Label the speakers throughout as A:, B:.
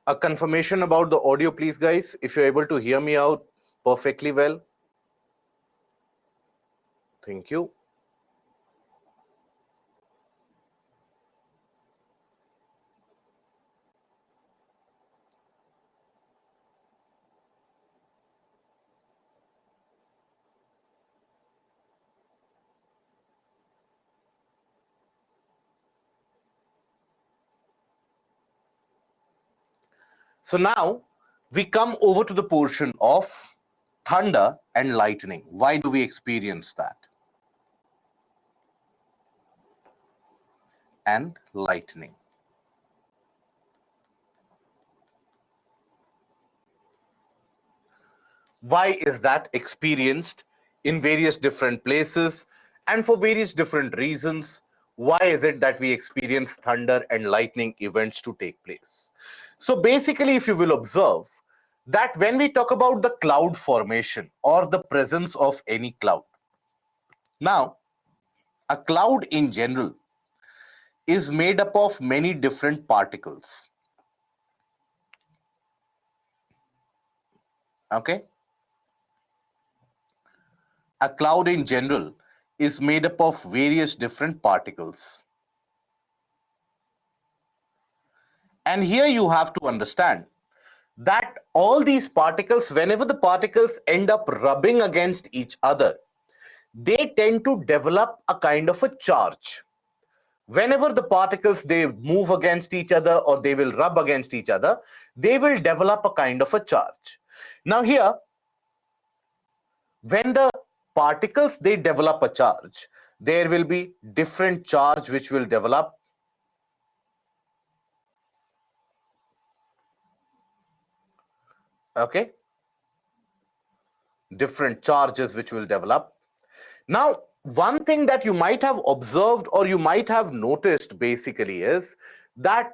A: A confirmation about the audio, please, guys, if you're able to hear me out perfectly well. Thank you. So now we come over to the portion of thunder and lightning. Why do we experience that? And lightning. Why is that experienced in various different places and for various different reasons? Why is it that we experience thunder and lightning events to take place? So basically, if you will observe that when we talk about the cloud formation or the presence of any cloud, now a cloud in general is made up of many different particles. Okay? A cloud in general is made up of various different particles. And here you have to understand that all these particles, whenever the particles end up rubbing against each other, they tend to develop a kind of a charge. Whenever the particles, they move against each other or they will rub against each other, they will develop a kind of a charge. Now here, when the particles, they develop a charge, there will be different charge which will develop. Okay, different charges which will develop. Now, one thing that you might have observed or you might have noticed basically is that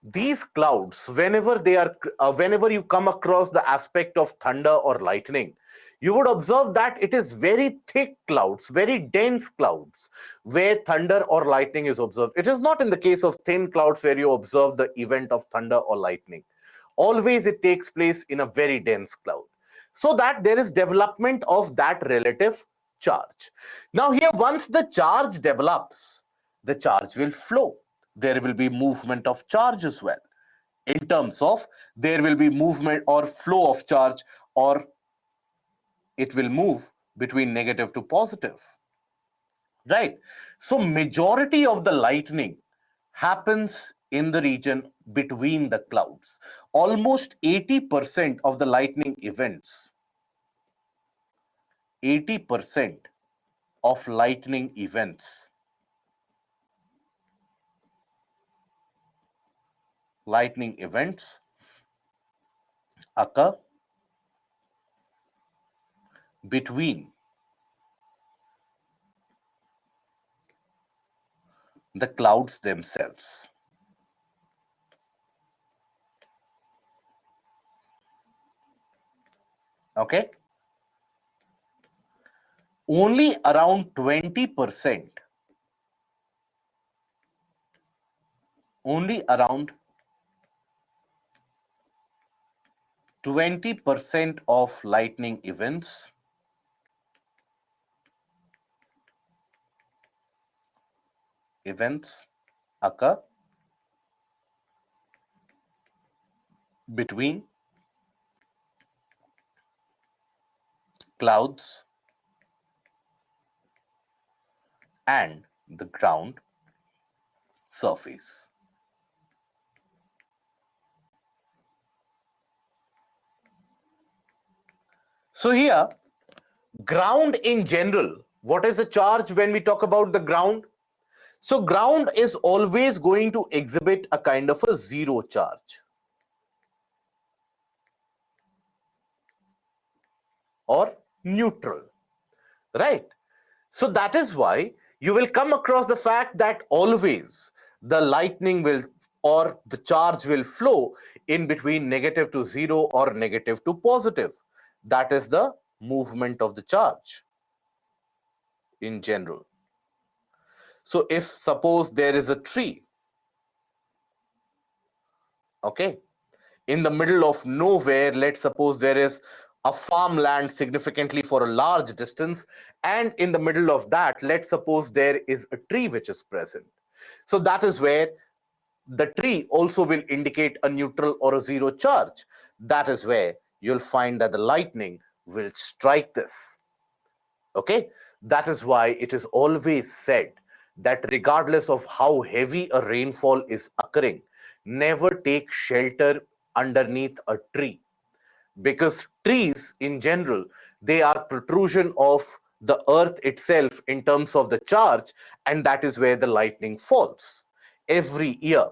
A: these clouds, whenever you come across the aspect of thunder or lightning, you would observe that it is very thick clouds, very dense clouds, where thunder or lightning is observed. It is not in the case of thin clouds where you observe the event of thunder or lightning. Always it takes place in a very dense cloud, so that there is development of that relative charge. Now here, once the charge develops, the charge will flow. There will be movement of charge as well, in terms of there will be movement or flow of charge, or it will move between negative to positive, right? So majority of the lightning happens in the region between the clouds. Almost 80% of the lightning events, 80% of lightning events, occur between the clouds themselves. Okay? Only around 20%, only around 20% of lightning events occur between clouds and the ground surface. So here, ground in general, what is the charge when we talk about the ground? So ground is always going to exhibit a kind of a zero charge, or neutral, right? So that is why you will come across the fact that always the lightning will, or the charge will flow in between negative to zero or negative to positive. That is the movement of the charge in general. So if suppose there is a tree, okay, in the middle of nowhere, let's suppose there is a farmland significantly for a large distance, and in the middle of that, let's suppose there is a tree which is present. So that is where the tree also will indicate a neutral or a zero charge. That is where you'll find that the lightning will strike this. Okay, that is why it is always said that regardless of how heavy a rainfall is occurring, never take shelter underneath a tree, because trees in general, they are protrusion of the earth itself in terms of the charge, and that is where the lightning falls every year.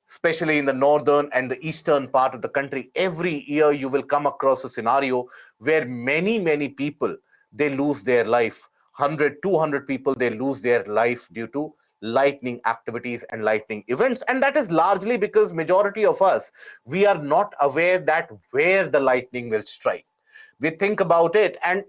A: Especially in the northern and the eastern part of the country, every year you will come across a scenario where many people, they lose their life. 100, 200 people, they lose their life due to lightning activities and lightning events. And that is largely because majority of us, we are not aware that where the lightning will strike. We think about it, and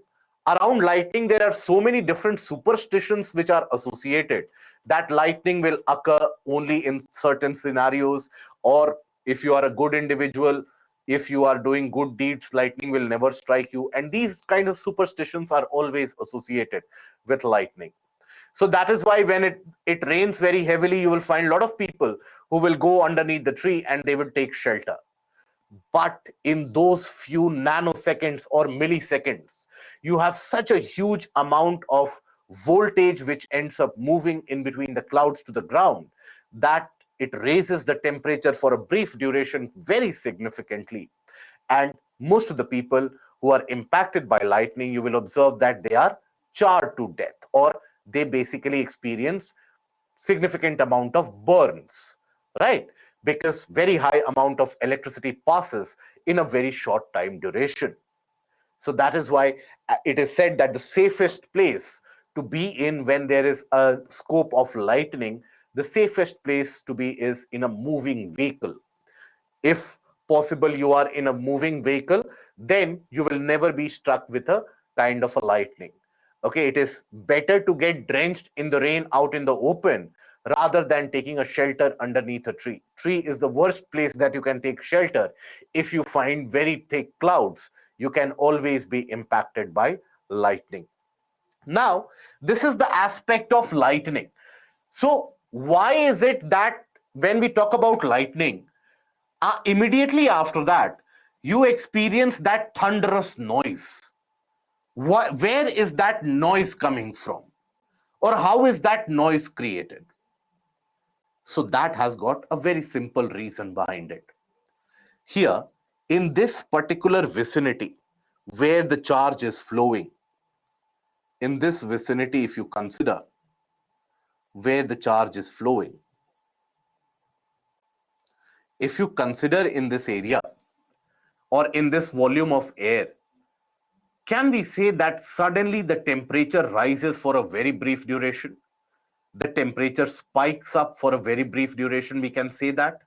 A: around lightning there are so many different superstitions which are associated, that lightning will occur only in certain scenarios, or if you are a good individual, if you are doing good deeds, lightning will never strike you, and these kind of superstitions are always associated with lightning. So that is why when it rains very heavily, you will find a lot of people who will go underneath the tree and they will take shelter. But in those few nanoseconds or milliseconds, you have such a huge amount of voltage which ends up moving in between the clouds to the ground, that it raises the temperature for a brief duration very significantly. And most of the people who are impacted by lightning, you will observe that they are charred to death, or they basically experience significant amount of burns, right? Because very high amount of electricity passes in a very short time duration. So that is why it is said that the safest place to be in when there is a scope of lightning, the safest place to be is in a moving vehicle. If possible you are in a moving vehicle, then you will never be struck with a kind of a lightning. Okay, it is better to get drenched in the rain out in the open rather than taking a shelter underneath a tree is the worst place that you can take shelter. If you find very thick clouds, you can always be impacted by lightning. Now, this is the aspect of lightning. So why is it that when we talk about lightning, immediately after that, you experience that thunderous noise? Where is that noise coming from? Or how is that noise created? So that has got a very simple reason behind it. Here, in this particular vicinity where the charge is flowing, in this vicinity, if you consider where the charge is flowing, if you consider in this area or in this volume of air, can we say that suddenly the temperature rises for a very brief duration? The temperature spikes up for a very brief duration, we can say that.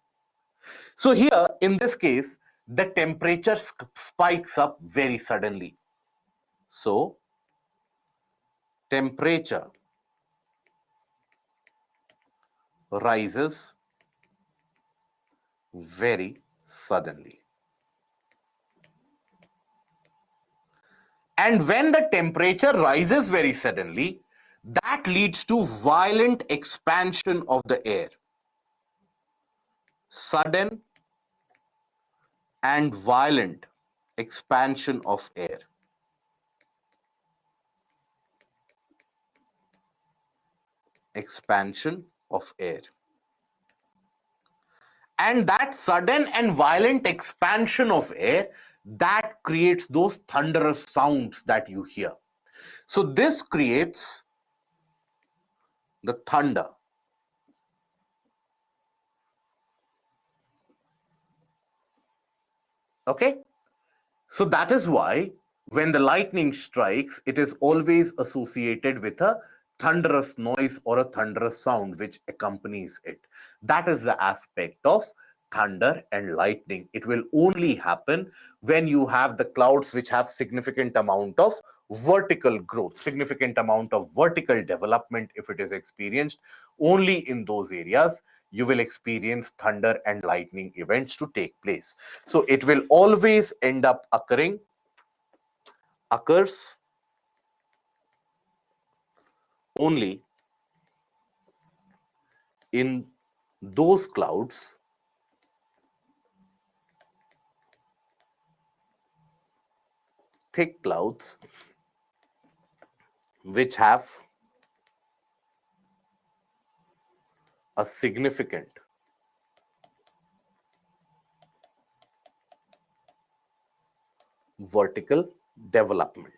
A: So here, in this case, the temperature spikes up very suddenly. So, temperature rises very suddenly. And when the temperature rises very suddenly, that leads to violent expansion of the air. Sudden and violent expansion of air. Expansion of air. And that sudden and violent expansion of air, that creates those thunderous sounds that you hear. So this creates the thunder. Okay, so that is why when the lightning strikes, it is always associated with a thunderous noise or a thunderous sound which accompanies it. That is the aspect of thunder and lightning. It will only happen when you have the clouds which have significant amount of vertical growth, significant amount of vertical development. If it is experienced only in those areas, you will experience thunder and lightning events to take place. So it will always end up occurs only in those clouds thick clouds which have a significant vertical development.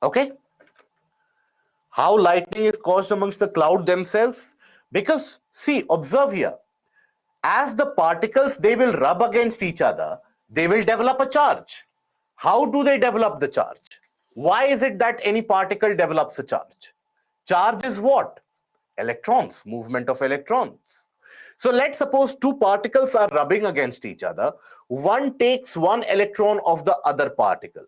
A: Okay? How lightning is caused amongst the cloud themselves? Because, see, observe here, as the particles, they will rub against each other, they will develop a charge. How do they develop the charge? Why is it that any particle develops a charge? Charge is what? Electrons, movement of electrons. So let's suppose two particles are rubbing against each other. One takes one electron of the other particle.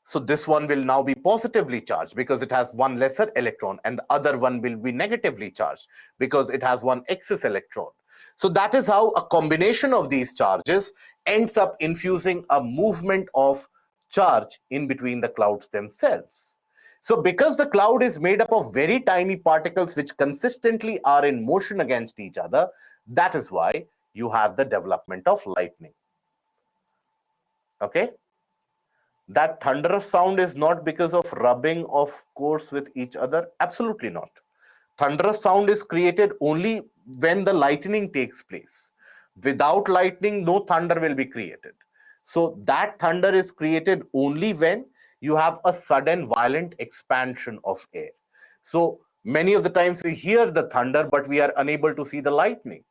A: So this one will now be positively charged because it has one lesser electron, and the other one will be negatively charged because it has one excess electron. So that is how a combination of these charges ends up infusing a movement of charge in between the clouds themselves. So because the cloud is made up of very tiny particles which consistently are in motion against each other, that is why you have the development of lightning. Okay? That thunderous sound is not because of rubbing of cores with each other. Absolutely not. Thunderous sound is created only when the lightning takes place. Without lightning, no thunder will be created. So that thunder is created only when you have a sudden violent expansion of air. So many of the times we hear the thunder, but we are unable to see the lightning.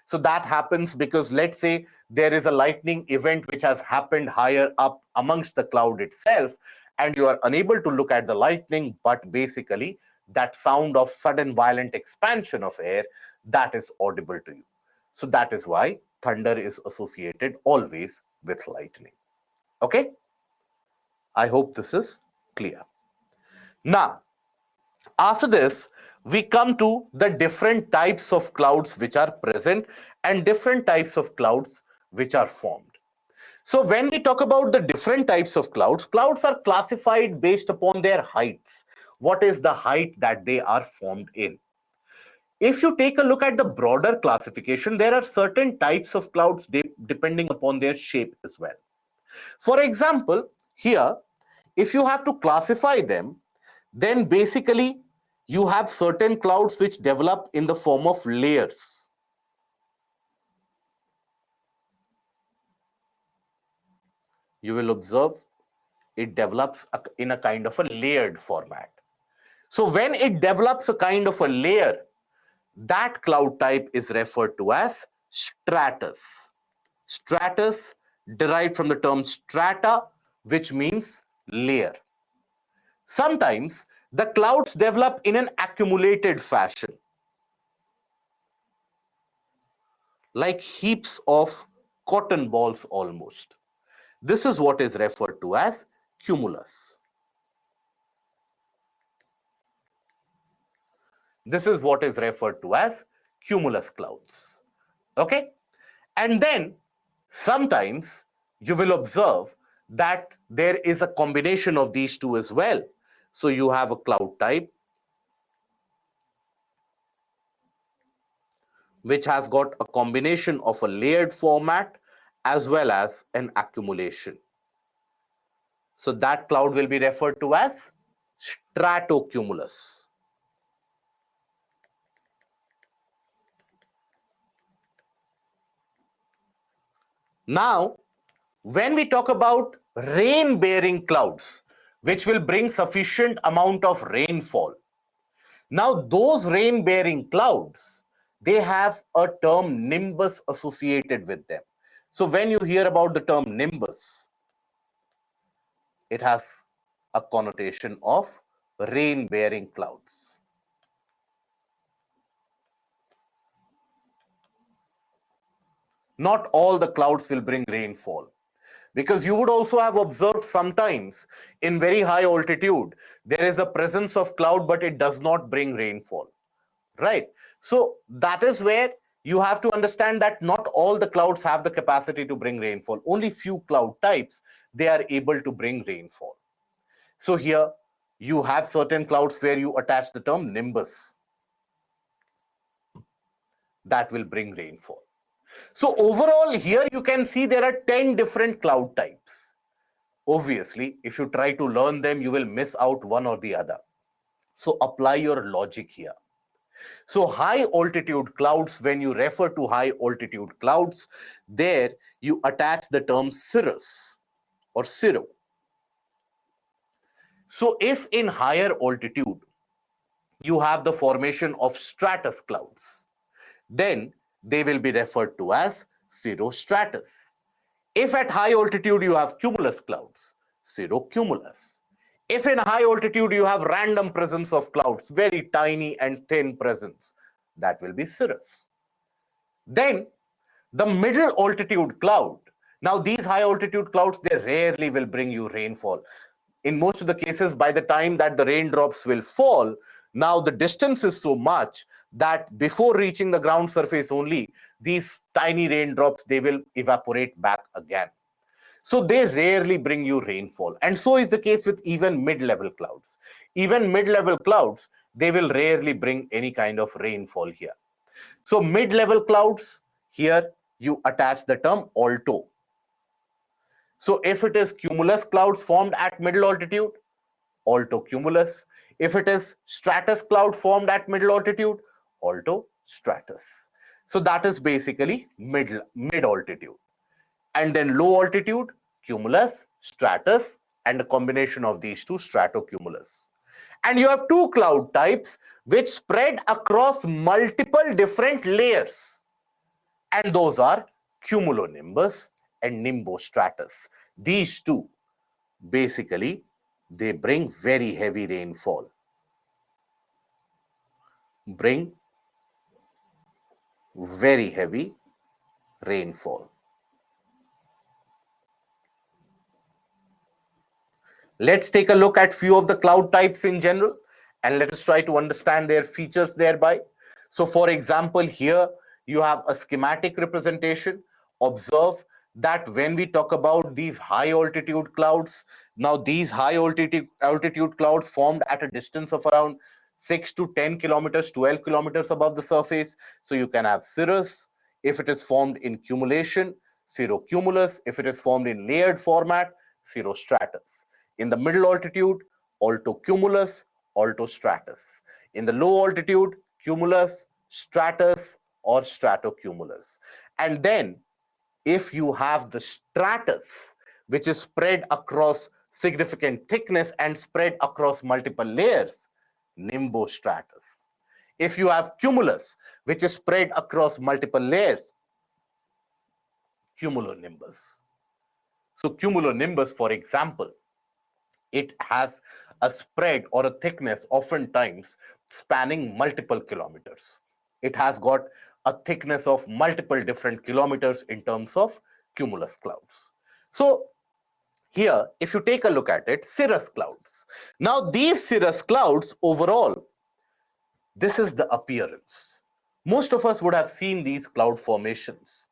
A: So that happens because, let's say, there is a lightning event which has happened higher up amongst the cloud itself, and you are unable to look at the lightning, but basically that sound of sudden violent expansion of air, that is audible to you. So that is why thunder is associated always with lightning. Okay? I hope this is clear. Now, after this, we come to the different types of clouds which are present and different types of clouds which are formed. So when we talk about the different types of clouds, clouds are classified based upon their heights. What is the height that they are formed in? If you take a look at the broader classification, there are certain types of clouds depending upon their shape as well. For example, here, if you have to classify them, then basically you have certain clouds which develop in the form of layers. You will observe it develops in a kind of a layered format. So when it develops a kind of a layer, that cloud type is referred to as stratus. Stratus derived from the term strata, which means layer. Sometimes the clouds develop in an accumulated fashion, like heaps of cotton balls almost. This is what is referred to as cumulus. This is what is referred to as cumulus clouds. Okay? And then sometimes you will observe that there is a combination of these two as well. So you have a cloud type which has got a combination of a layered format as well as an accumulation. So that cloud will be referred to as stratocumulus. Now, when we talk about rain-bearing clouds, which will bring sufficient amount of rainfall, now those rain-bearing clouds, they have a term nimbus associated with them. So when you hear about the term nimbus, it has a connotation of rain-bearing clouds. Not all the clouds will bring rainfall. Because you would also have observed sometimes in very high altitude, there is a presence of cloud, but it does not bring rainfall, right? So that is where you have to understand that not all the clouds have the capacity to bring rainfall. Only few cloud types, they are able to bring rainfall. So here you have certain clouds where you attach the term nimbus. That will bring rainfall. So overall here you can see there are 10 different cloud types. Obviously, if you try to learn them, you will miss out one or the other. So apply your logic here. So high altitude clouds, when you refer to high altitude clouds, there you attach the term cirrus or cirro. So if in higher altitude you have the formation of stratus clouds, then they will be referred to as cirrostratus. If at high altitude you have cumulus clouds, cirrocumulus. If in high altitude you have random presence of clouds, very tiny and thin presence, that will be cirrus. Then the middle altitude cloud. Now these high altitude clouds, they rarely will bring you rainfall. In most of the cases, by the time that the raindrops will fall, now the distance is so much that before reaching the ground surface only, these tiny raindrops, they will evaporate back again. So they rarely bring you rainfall. And so is the case with even mid-level clouds. Even mid-level clouds, they will rarely bring any kind of rainfall here. So mid-level clouds, here you attach the term alto. So if it is cumulus clouds formed at middle altitude, alto cumulus. If it is stratus cloud formed at middle altitude, alto stratus. So that is basically mid altitude. And then low altitude, cumulus, stratus, and a combination of these two, stratocumulus. And you have two cloud types which spread across multiple different layers. And those are cumulonimbus and nimbostratus. These two, basically, they bring very heavy rainfall. Bring very heavy rainfall. Let's take a look at few of the cloud types in general and let us try to understand their features thereby. So for example, here you have a schematic representation. Observe that when we talk about these high altitude clouds, now these high altitude clouds formed at a distance of around 6 to 10 kilometers, 12 kilometers above the surface. So you can have cirrus if it is formed in cumulation, cirrocumulus if it is formed in layered format, cirrostratus. In the middle altitude, altocumulus, altostratus. In the low altitude, cumulus, stratus, or stratocumulus. And then, if you have the stratus, which is spread across significant thickness and spread across multiple layers, nimbostratus. If you have cumulus, which is spread across multiple layers, cumulonimbus. So cumulonimbus, for example, it has a spread or a thickness oftentimes spanning multiple kilometers. It has got a thickness of multiple different kilometers in terms of cumulus clouds. So here, if you take a look at it, cirrus clouds. Now these cirrus clouds overall, this is the appearance. Most of us would have seen these cloud formations.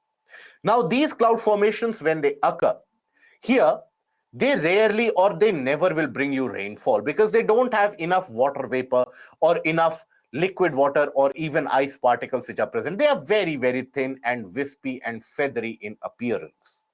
A: Now these cloud formations, when they occur, here they rarely or they never will bring you rainfall because they don't have enough water vapor or enough liquid water or even ice particles which are present. They are very, very thin and wispy and feathery in appearance.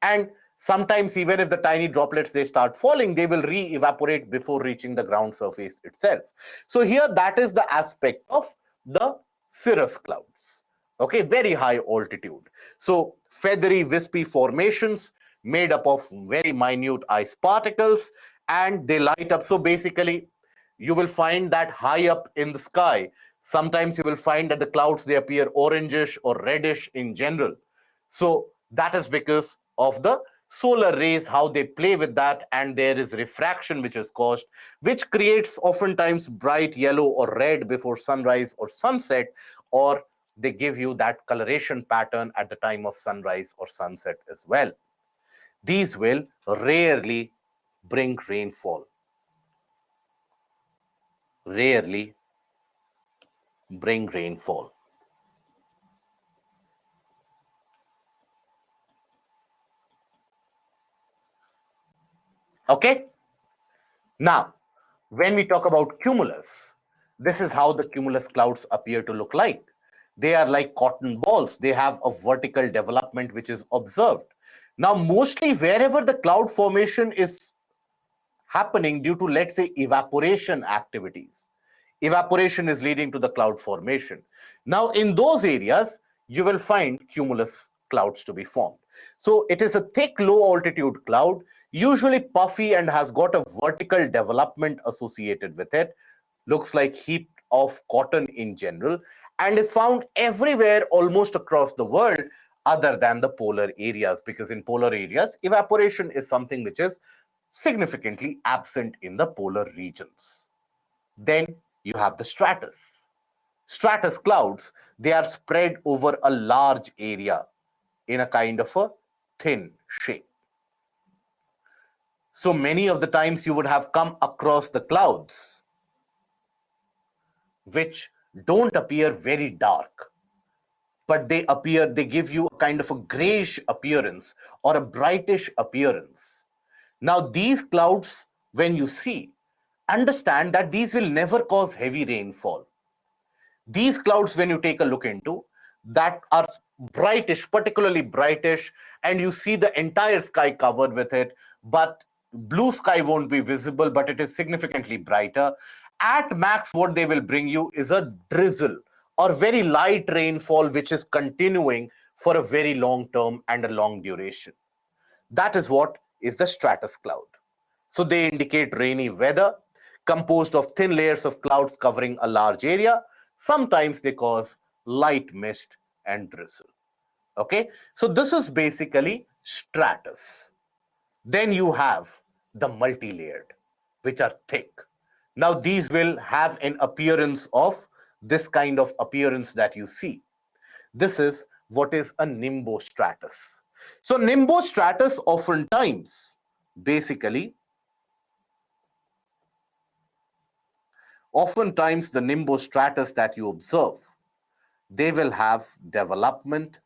A: And sometimes even if the tiny droplets they start falling, they will re-evaporate before reaching the ground surface itself. So here that is the aspect of the cirrus clouds. Okay, very high altitude. So feathery, wispy formations made up of very minute ice particles and they light up. So basically, you will find that high up in the sky, sometimes you will find that the clouds, they appear orangish or reddish in general. So that is because of the solar rays, how they play with that, and there is refraction which is caused, which creates oftentimes bright yellow or red before sunrise or sunset, or they give you that coloration pattern at the time of sunrise or sunset as well. These will rarely bring rainfall. Rarely bring rainfall. Okay? Now, when we talk about cumulus, this is how the cumulus clouds appear to look like. They are like cotton balls. They have a vertical development which is observed. Now, mostly wherever the cloud formation is happening due to, let's say, evaporation activities. Evaporation is leading to the cloud formation. Now, in those areas, you will find cumulus clouds to be formed. So, it is a thick, low altitude cloud, usually puffy and has got a vertical development associated with it. Looks like heap of cotton in general, and is found everywhere almost across the world other than the polar areas, because in polar areas, evaporation is something which is significantly absent in the polar regions. Then you have the stratus. Stratus clouds, they are spread over a large area in a kind of a thin shape. So many of the times you would have come across the clouds which don't appear very dark, but they give you a kind of a grayish appearance or a brightish appearance. Now, these clouds, when you see, understand that these will never cause heavy rainfall. These clouds, when you take a look into, that are brightish, particularly brightish, and you see the entire sky covered with it, but blue sky won't be visible, but it is significantly brighter. At max, what they will bring you is a drizzle or very light rainfall, which is continuing for a very long term and a long duration. That is what is the stratus cloud. So they indicate rainy weather composed of thin layers of clouds covering a large area. Sometimes they cause light mist and drizzle. Okay, so this is basically stratus. Then you have the multi-layered, which are thick. Now these will have an appearance of this kind of appearance that you see. This is what is a nimbostratus. So nimbostratus oftentimes the nimbostratus that you observe, they will have development,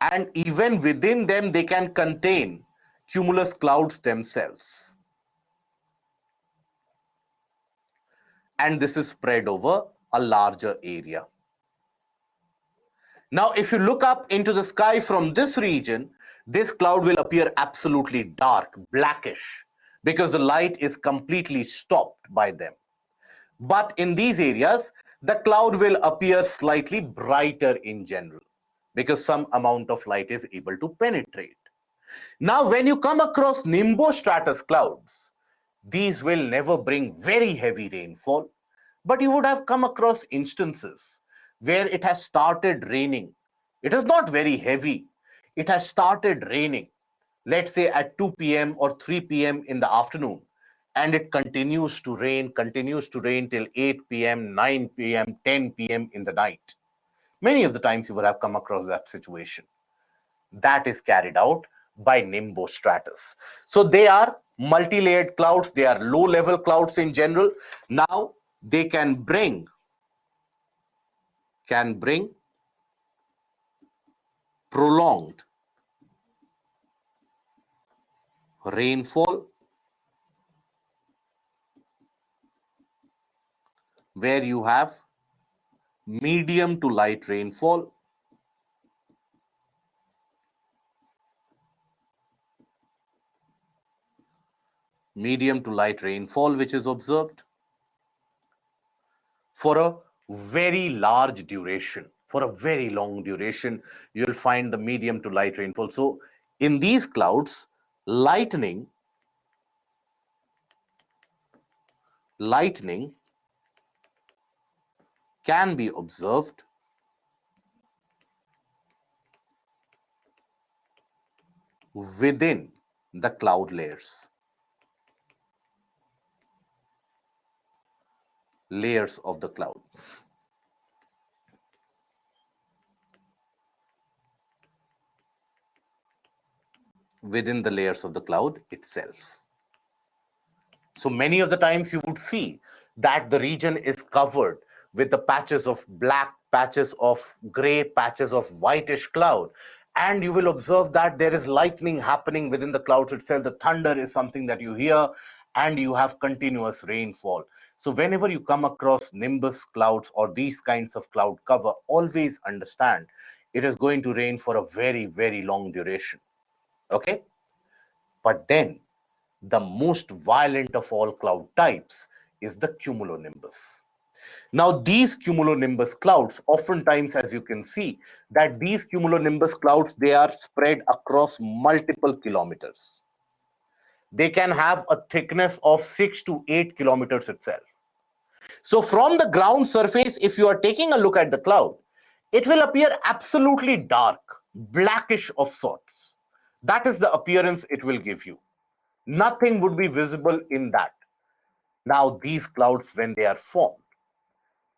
A: and even within them they can contain cumulus clouds themselves, and this is spread over a larger area. Now, if you look up into the sky from this region, this cloud will appear absolutely dark, blackish, because the light is completely stopped by them. But in these areas, the cloud will appear slightly brighter in general, because some amount of light is able to penetrate. Now, when you come across nimbostratus clouds, these will never bring very heavy rainfall, but you would have come across instances where it has started raining. It is not very heavy. It has started raining, let's say at 2 p.m. or 3 p.m. in the afternoon, and it continues to rain till 8 p.m., 9 p.m., 10 p.m. in the night. Many of the times you would have come across that situation. That is carried out by nimbostratus. So they are multi-layered clouds. They are low-level clouds in general. Now they can bring prolonged rainfall, where you have medium to light rainfall, which is observed for a very large duration, for a very long duration. You'll find the medium to light rainfall. So in these clouds, lightning can be observed within the cloud layers. Layers of the cloud. Within the layers of the cloud itself. So many of the times you would see that the region is covered with the patches of black, patches of gray, patches of whitish cloud. And you will observe that there is lightning happening within the clouds itself. The thunder is something that you hear, and you have continuous rainfall. So whenever you come across nimbus clouds or these kinds of cloud cover, always understand it is going to rain for a very, very long duration. Okay? But then the most violent of all cloud types is the cumulonimbus. Now, these cumulonimbus clouds, oftentimes, as you can see, that these cumulonimbus clouds, they are spread across multiple kilometers. They can have a thickness of 6 to 8 kilometers itself. So from the ground surface, if you are taking a look at the cloud, it will appear absolutely dark, blackish of sorts. That is the appearance it will give you. Nothing would be visible in that. Now, these clouds, when they are formed,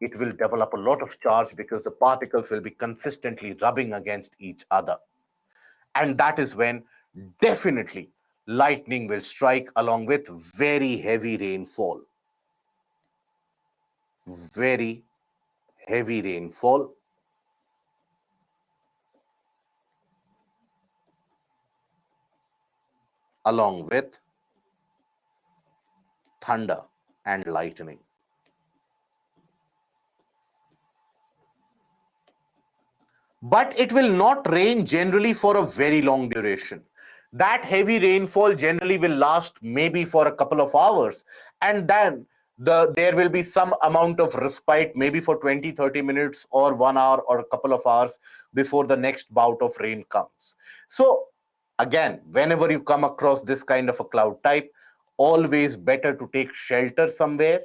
A: it will develop a lot of charge because the particles will be consistently rubbing against each other. And that is when definitely lightning will strike along with very heavy rainfall. Very heavy rainfall along with thunder and lightning. But it will not rain generally for a very long duration. That heavy rainfall generally will last maybe for a couple of hours, and then there will be some amount of respite, maybe for 20-30 minutes or 1 hour or a couple of hours before the next bout of rain comes. So again, whenever you come across this kind of a cloud type, always better to take shelter somewhere.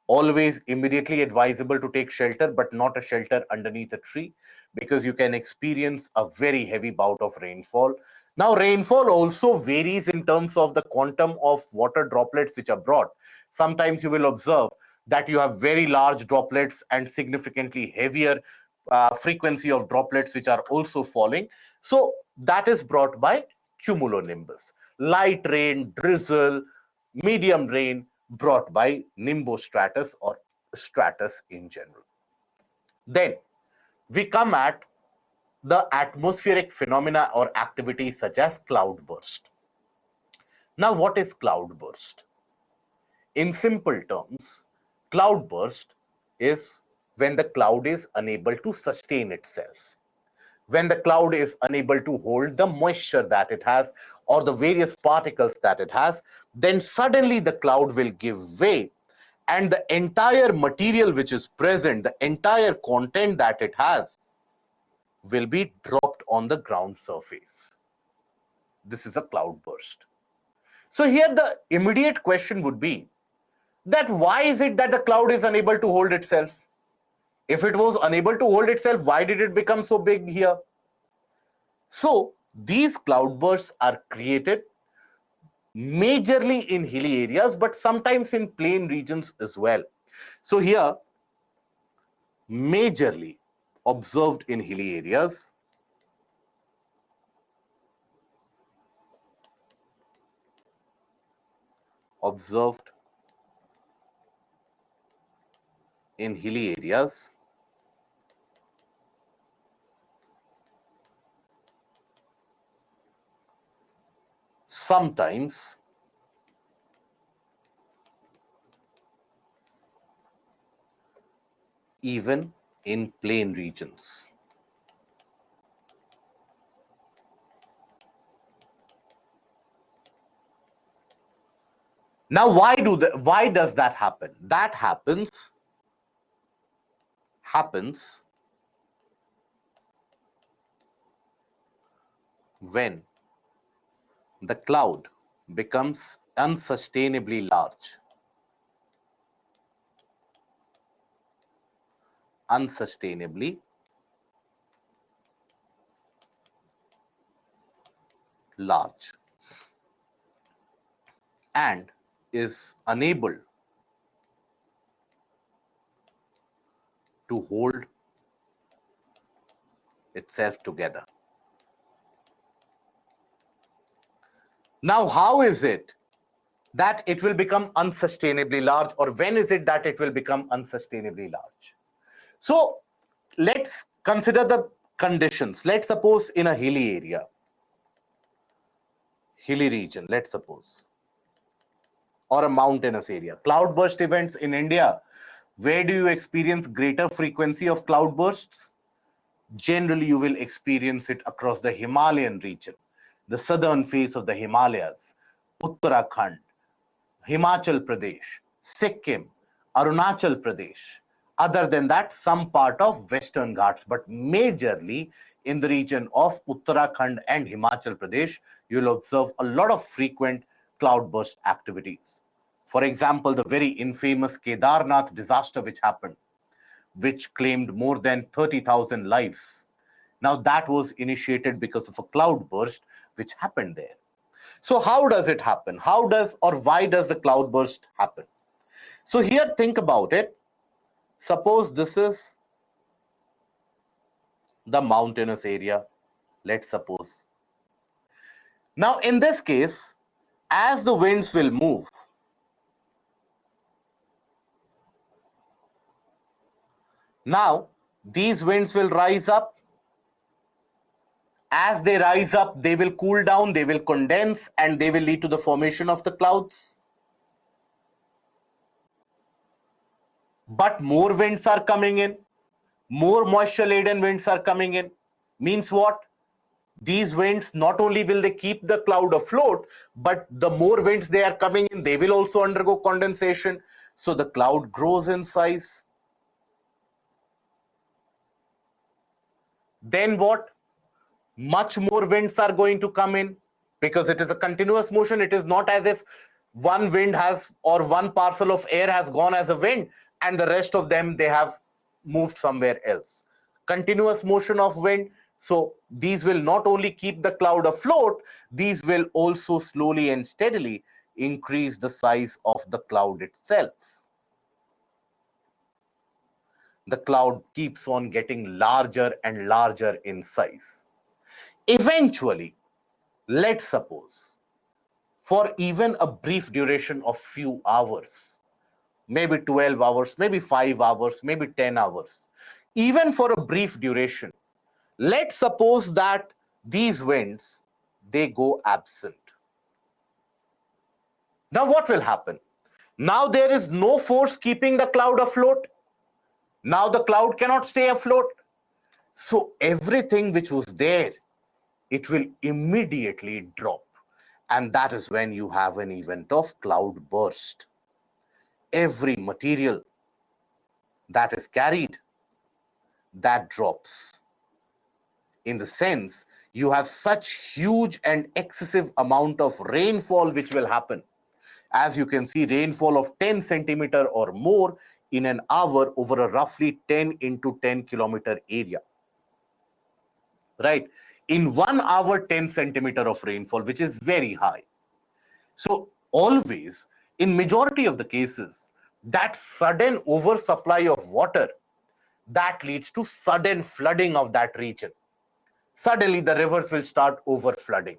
A: Always immediately advisable to take shelter, but not a shelter underneath a tree, because you can experience a very heavy bout of rainfall. Now, rainfall also varies in terms of the quantum of water droplets which are brought. Sometimes you will observe that you have very large droplets and significantly heavier frequency of droplets which are also falling. So that is brought by cumulonimbus. Light rain, drizzle, medium rain brought by nimbostratus or stratus in general. Then we come at the atmospheric phenomena or activities such as cloudburst. Now, what is cloudburst? In simple terms, cloudburst is when the cloud is unable to sustain itself. When the cloud is unable to hold the moisture that it has or the various particles that it has, then suddenly the cloud will give way, and the entire material which is present, the entire content that it has, will be dropped on the ground surface. This is a cloudburst. So here the immediate question would be that why is it that the cloud is unable to hold itself? If it was unable to hold itself, why did it become so big here? So these cloudbursts are created majorly in hilly areas, but sometimes in plain regions as well. So here, majorly observed in hilly areas, observed in hilly areas, sometimes even in plain regions. Now, why does that happen? That happens when the cloud becomes unsustainably large. Unsustainably large and is unable to hold itself together. Now, how is it that it will become unsustainably large, or when is it that it will become unsustainably large? So let's consider the conditions. Let's suppose in a hilly area, hilly region, let's suppose, or a mountainous area. Cloudburst events in India, where do you experience greater frequency of cloudbursts? Generally, you will experience it across the Himalayan region, the southern face of the Himalayas, Uttarakhand, Himachal Pradesh, Sikkim, Arunachal Pradesh. Other than that, some part of Western Ghats, but majorly in the region of Uttarakhand and Himachal Pradesh, you'll observe a lot of frequent cloudburst activities. For example, the very infamous Kedarnath disaster which happened, which claimed more than 30,000 lives. Now, that was initiated because of a cloudburst which happened there. So how does it happen? How does or why does the cloudburst happen? So here, think about it. Suppose this is the mountainous area, let's suppose. Now, in this case, as the winds will move, now these winds will rise up. As they rise up, they will cool down, they will condense, and they will lead to the formation of the clouds. But more winds are coming in, more moisture-laden winds are coming in. Means what? These winds, not only will they keep the cloud afloat, but the more winds they are coming in, they will also undergo condensation. So the cloud grows in size. Then what? Much more winds are going to come in, because it is a continuous motion. It is not as if one wind has, or one parcel of air has gone as a wind and the rest of them, they have moved somewhere else. Continuous motion of wind. So these will not only keep the cloud afloat, these will also slowly and steadily increase the size of the cloud itself. The cloud keeps on getting larger and larger in size. Eventually, let's suppose, for even a brief duration of few hours, maybe 12 hours, maybe 5 hours, maybe 10 hours, even for a brief duration, let's suppose that these winds, they go absent. Now what will happen? Now there is no force keeping the cloud afloat. Now the cloud cannot stay afloat. So everything which was there, it will immediately drop. And that is when you have an event of cloud burst. Every material that is carried, that drops. In the sense, you have such huge and excessive amount of rainfall which will happen. As you can see, rainfall of 10 centimeter or more in an hour over a roughly 10 into 10 kilometer area. Right? In 1 hour, 10 centimeter of rainfall, which is very high. So always, in majority of the cases, that sudden oversupply of water, that leads to sudden flooding of that region. Suddenly the rivers will start overflooding.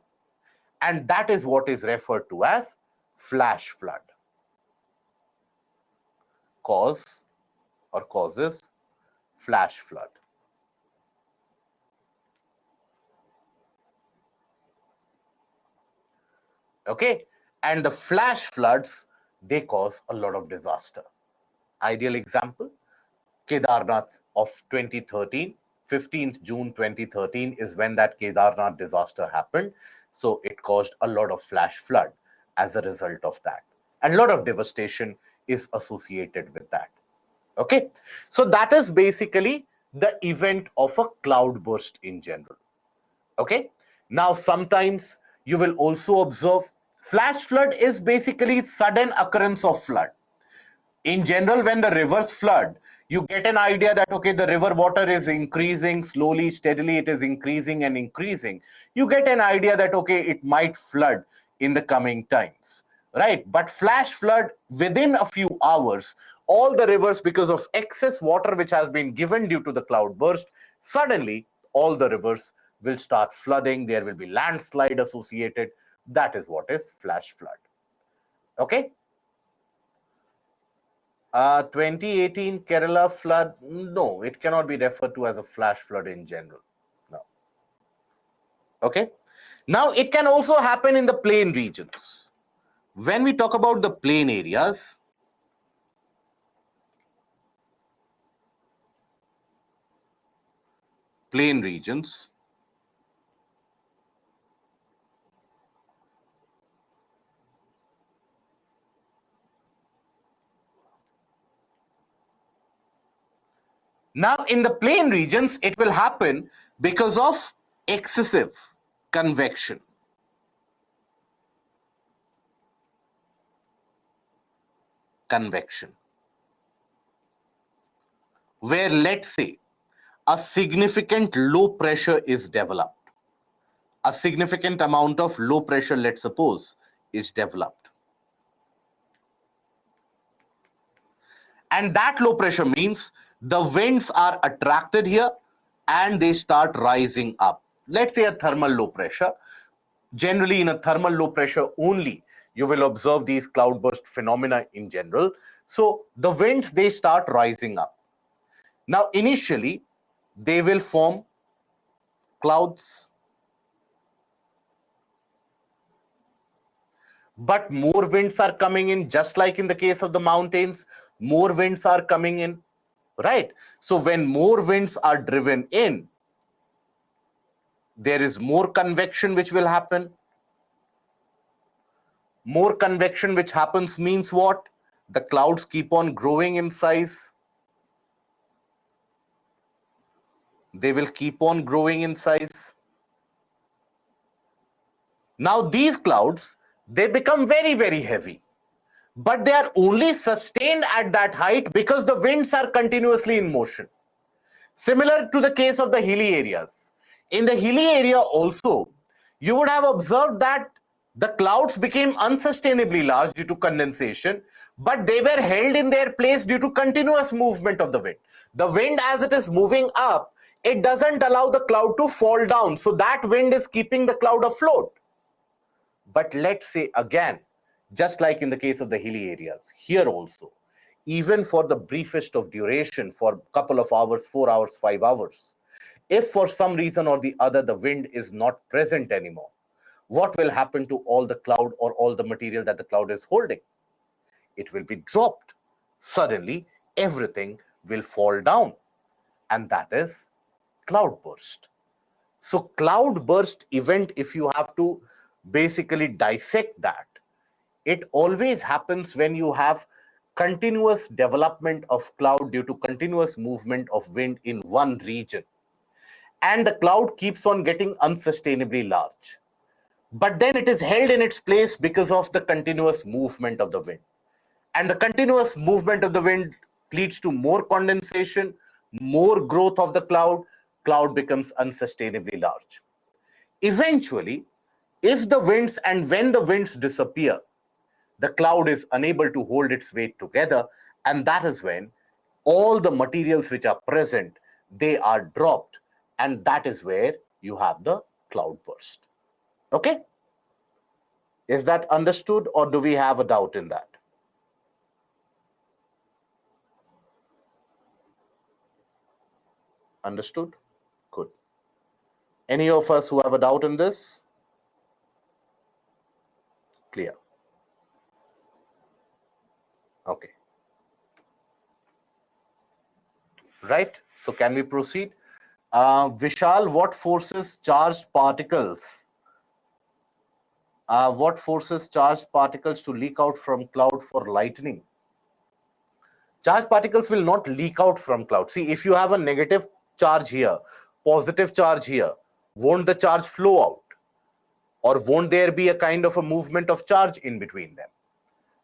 A: And that is what is referred to as flash flood. Cause or causes flash flood. Okay, and the flash floods, they cause a lot of disaster. Ideal example, Kedarnath of 2013, 15th June 2013 is when that Kedarnath disaster happened. So it caused a lot of flash flood as a result of that. And a lot of devastation is associated with that. Okay, so that is basically the event of a cloudburst in general. Okay, now sometimes you will also observe flash flood is basically sudden occurrence of flood. In general, when the rivers flood, You get an idea that, okay, the river water is increasing slowly, steadily, it is increasing and increasing. You get an idea that, okay, it might flood in the coming times, right? But flash flood within a few hours, all the rivers, because of excess water which has been given due to the cloud burst, suddenly all the rivers will start flooding. There will be landslide associated. That is what is flash flood. Okay. 2018 Kerala flood, no, it cannot be referred to as a flash flood in general. No. Okay. Now, it can also happen in the plain regions. When we talk about the plain areas, plain regions, now in the plain regions, it will happen because of excessive convection. Convection, where, let's say, a significant low pressure is developed. A significant amount of low pressure, let's suppose, is developed. And that low pressure means the winds are attracted here and they start rising up. Let's say a thermal low pressure. Generally, in a thermal low pressure only, you will observe these cloudburst phenomena in general. So the winds, they start rising up. Now, initially, they will form clouds, but more winds are coming in, just like in the case of the mountains, more winds are coming in, right? So when more winds are driven in, there is more convection which will happen. More convection which happens means what? The clouds keep on growing in size. They will keep on growing in size. Now these clouds, they become very, very heavy, but they are only sustained at that height because the winds are continuously in motion. Similar to the case of the hilly areas. In the hilly area also, you would have observed that the clouds became unsustainably large due to condensation, but they were held in their place due to continuous movement of the wind. The wind, as it is moving up, it doesn't allow the cloud to fall down. So that wind is keeping the cloud afloat. But let's say again, just like in the case of the hilly areas, here also, even for the briefest of duration, for a couple of hours, 4 hours, 5 hours, if for some reason or the other the wind is not present anymore, what will happen to all the cloud or all the material that the cloud is holding? It will be dropped. Suddenly, everything will fall down. And that is cloud burst. So cloud burst event, if you have to basically dissect that, it always happens when you have continuous development of cloud due to continuous movement of wind in one region. And the cloud keeps on getting unsustainably large. But then it is held in its place because of the continuous movement of the wind. And the continuous movement of the wind leads to more condensation, more growth of the cloud. Cloud becomes unsustainably large. Eventually, if the winds and when the winds disappear, the cloud is unable to hold its weight together, and that is when all the materials which are present, they are dropped, and that is where you have the cloud burst. Okay? Is that understood, or do we have a doubt in that? Understood? Good. Any of us who have a doubt in this? Clear. Okay. Right? So can we proceed? Vishal, what forces charged particles? What forces charged particles to leak out from cloud for lightning? Charged particles will not leak out from cloud. See, if you have a negative charge here, positive charge here, won't the charge flow out? Or won't there be a kind of a movement of charge in between them?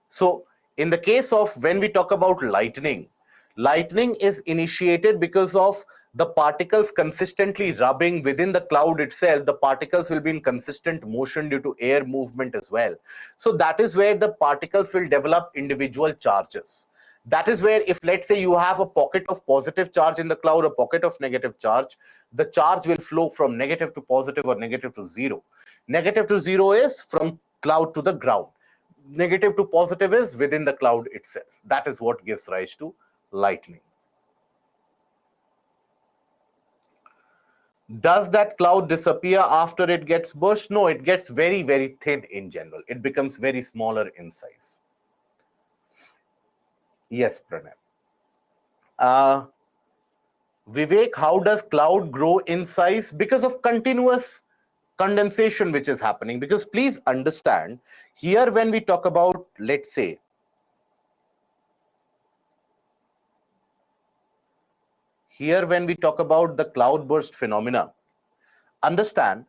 A: So in the case of when we talk about lightning, Lightning is initiated because of the particles consistently rubbing within the cloud itself. The particles will be in consistent motion due to air movement as well. So that is where the particles will develop individual charges. That is where, if let's say you have a pocket of positive charge in the cloud, a pocket of negative charge, the charge will flow from negative to positive or negative to zero. Negative to zero is from cloud to the ground. Negative to positive is within the cloud itself. That is what gives rise to lightning. Does that cloud disappear after it gets burst? No, it gets very, very thin in general. It becomes very smaller in size. Yes, Pranay. Vivek, how does cloud grow in size? Because of continuous condensation which is happening. Because please understand, here when we talk about, let's say, the cloudburst phenomena, understand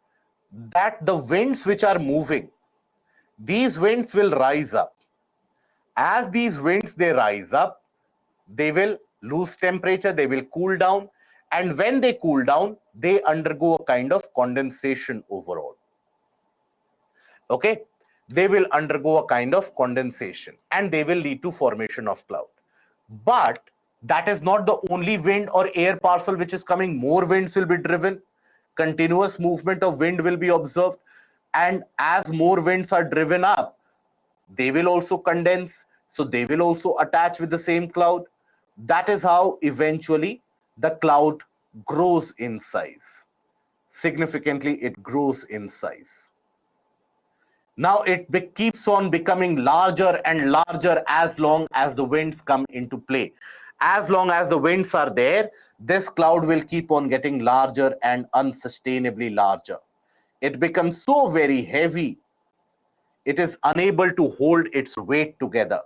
A: that the winds which are moving, these winds will rise up. As these winds, they rise up, they will lose temperature, they will cool down. And when they cool down, they undergo a kind of condensation overall. Okay, they will undergo a kind of condensation and they will lead to formation of cloud. But that is not the only wind or air parcel which is coming. More winds will be driven, continuous movement of wind will be observed, and as more winds are driven up, they will also condense, so they will also attach with the same cloud. That is how eventually the cloud grows in size. Significantly, it grows in size. Now it keeps on becoming larger and larger as long as the winds come into play. As long as the winds are there, this cloud will keep on getting larger and unsustainably larger. It becomes so very heavy, it is unable to hold its weight together.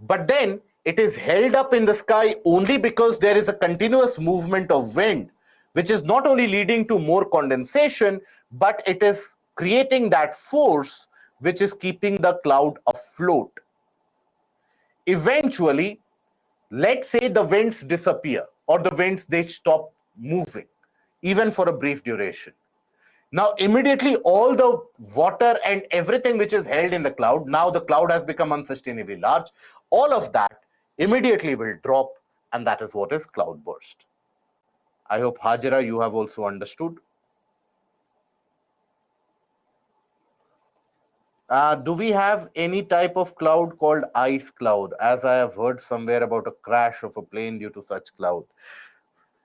A: But then it is held up in the sky only because there is a continuous movement of wind, which is not only leading to more condensation, but it is creating that force which is keeping the cloud afloat. Eventually, let's say the winds disappear or the winds, they stop moving, even for a brief duration. Now, immediately all the water and everything which is held in the cloud, now the cloud has become unsustainably large. All of that immediately will drop, and that is what is cloud burst. I hope, Hajira, you have also understood. Do we have any type of cloud called ice cloud? As I have heard somewhere about a crash of a plane due to such cloud.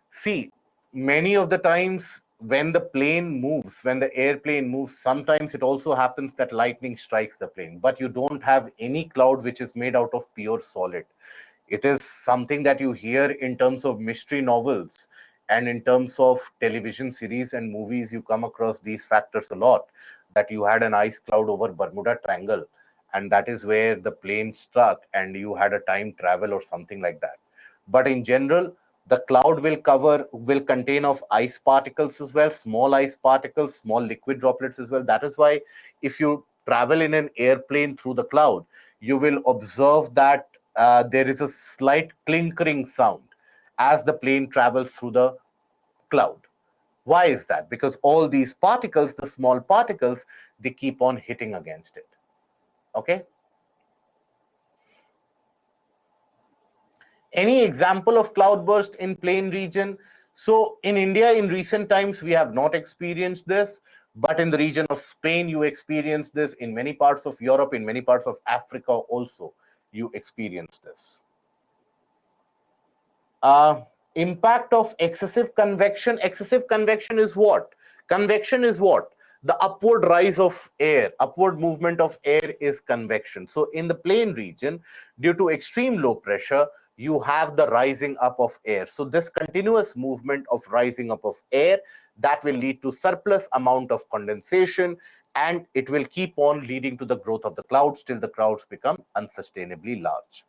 A: See, many of the times when the plane moves, when the airplane moves, sometimes it also happens that lightning strikes the plane, but you don't have any cloud which is made out of pure solid. It is something that you hear in terms of mystery novels and in terms of television series and movies. You come across these factors a lot, that you had an ice cloud over Bermuda Triangle, and that is where the plane struck and you had a time travel or something like that. But in general, the cloud will contain of ice particles as well, small ice particles, small liquid droplets as well. That is why if you travel in an airplane through the cloud, you will observe that there is a slight clinkering sound as the plane travels through the cloud. Why is that? Because all these particles, the small particles, they keep on hitting against it. Okay. Any example of cloudburst in plain region? So in India, in recent times, we have not experienced this, but in the region of Spain, you experience this. In many parts of Europe, in many parts of Africa also, you experience this. Impact of excessive convection. Excessive convection is what? Convection is what? The upward rise of air, upward movement of air is convection. So in the plain region, due to extreme low pressure, you have the rising up of air. So this continuous movement of rising up of air, that will lead to surplus amount of condensation, and it will keep on leading to the growth of the clouds till the clouds become unsustainably large.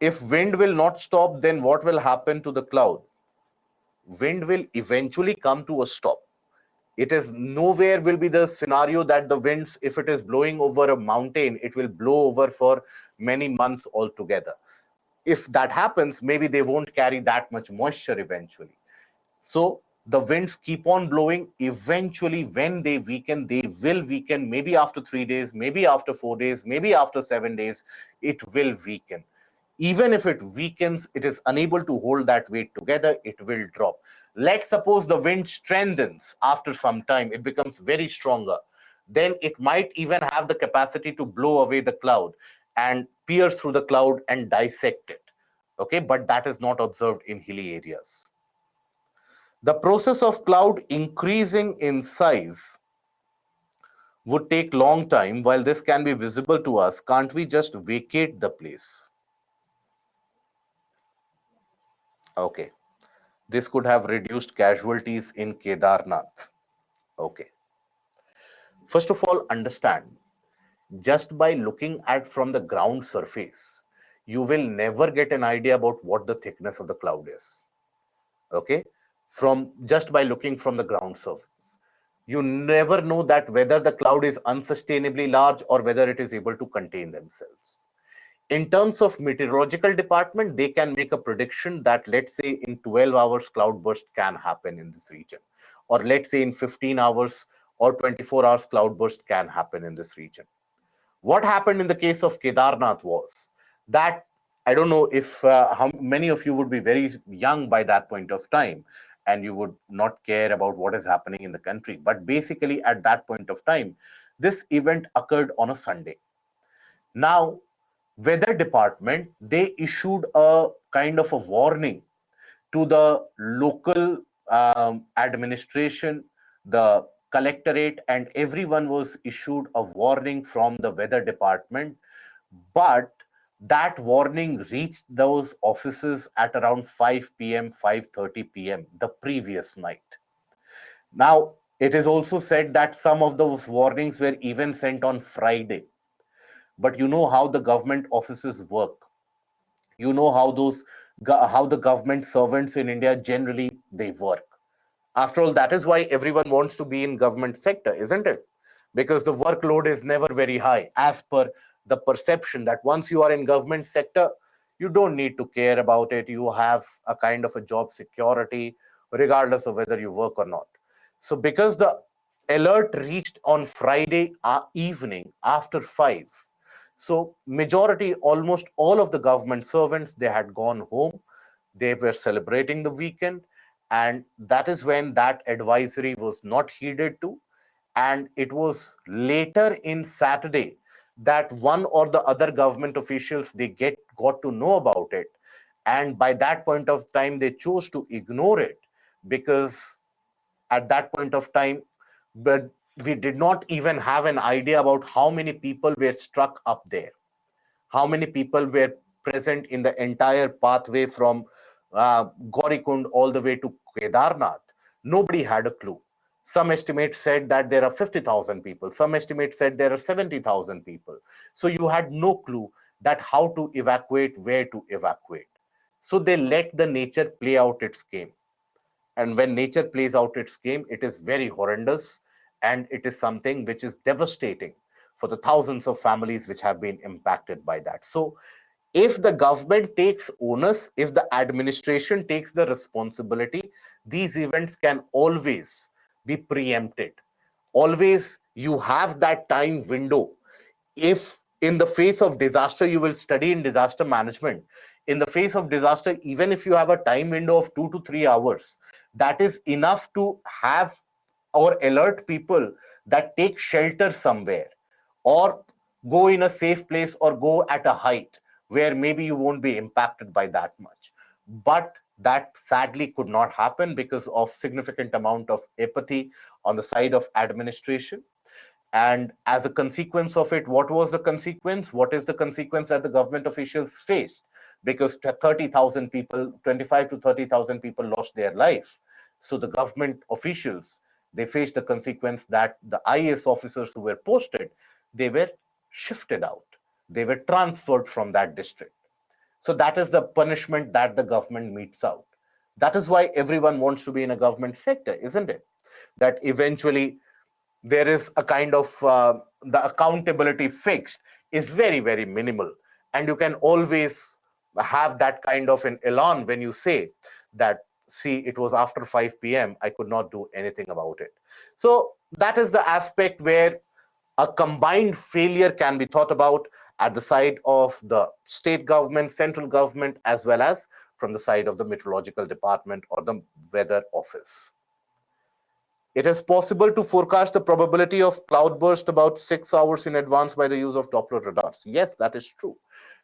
A: If wind will not stop, then what will happen to the cloud? Wind will eventually come to a stop. It is nowhere will be the scenario that the winds, if it is blowing over a mountain, it will blow over for many months altogether. If that happens, maybe they won't carry that much moisture eventually. So the winds keep on blowing. Eventually, when they weaken, they will weaken. Maybe after 3 days, maybe after 4 days, maybe after 7 days, it will weaken. Even if it weakens, it is unable to hold that weight together, it will drop. Let's suppose the wind strengthens after some time, it becomes very stronger. Then it might even have the capacity to blow away the cloud and pierce through the cloud and dissect it. Okay, but that is not observed in hilly areas. The process of cloud increasing in size would take long time. While this can be visible to us, can't we just vacate the place? Okay, this could have reduced casualties in Kedarnath. Okay, first of all, understand, just by looking at from the ground surface, you will never get an idea about what the thickness of the cloud is. Okay, from just by looking from the ground surface, you never know that whether the cloud is unsustainably large or whether it is able to contain themselves. In terms of meteorological department, they can make a prediction that, let's say, in 12 hours cloudburst can happen in this region, or let's say in 15 hours or 24 hours cloudburst can happen in this region. What happened in the case of Kedarnath was that, I don't know if how many of you would be very young by that point of time and you would not care about what is happening in the country. But basically, at that point of time, this event occurred on a Sunday. Now, weather department, they issued a kind of a warning to the local administration, the collectorate, and everyone was issued a warning from the weather department. But that warning reached those offices at around 5 p.m., 5:30 p.m. the previous night. Now, it is also said that some of those warnings were even sent on Friday. But you know how the government offices work. You know how how the government servants in India generally they work. After all, that is why everyone wants to be in government sector, isn't it? Because the workload is never very high, as per the perception that once you are in government sector, you don't need to care about it. You have a kind of a job security, regardless of whether you work or not. So because the alert reached on Friday evening after 5, so majority, almost all of the government servants, they had gone home. They were celebrating the weekend, and that is when that advisory was not heeded to. And it was later in Saturday that one or the other government officials they got to know about it, and by that point of time they chose to ignore it, because at that point of time, but we did not even have an idea about how many people were struck up there, how many people were present in the entire pathway from Gaurikund all the way to Kedarnath. Nobody had a clue. Some estimates said that there are 50,000 people. Some estimates said there are 70,000 people. So you had no clue that how to evacuate, where to evacuate. So they let the nature play out its game. And when nature plays out its game, it is very horrendous, and it is something which is devastating for the thousands of families which have been impacted by that. So if the government takes onus, if the administration takes the responsibility, these events can always be preempted. Always you have that time window. If in the face of disaster, you will study in disaster management, in the face of disaster, even if you have a time window of 2 to 3 hours, that is enough to have or alert people that take shelter somewhere, or go in a safe place, or go at a height where maybe you won't be impacted by that much. But that sadly could not happen because of significant amount of apathy on the side of administration. And as a consequence of it, what was the consequence? What is the consequence that the government officials faced? Because 30,000 people, 25 to 30,000 people lost their life. So the government officials, they faced the consequence that the IAS officers who were posted, they were shifted out. They were transferred from that district. So that is the punishment that the government metes out. That is why everyone wants to be in a government sector, isn't it? That eventually there is a kind of the accountability fixed is very, very minimal. And you can always have that kind of an elan when you say that, see, it was after 5 p.m., I could not do anything about it. So that is the aspect where a combined failure can be thought about at the side of the state government, central government, as well as from the side of the meteorological department or the weather office. It is possible to forecast the probability of cloudburst about 6 hours in advance by the use of Doppler radars. Yes, that is true.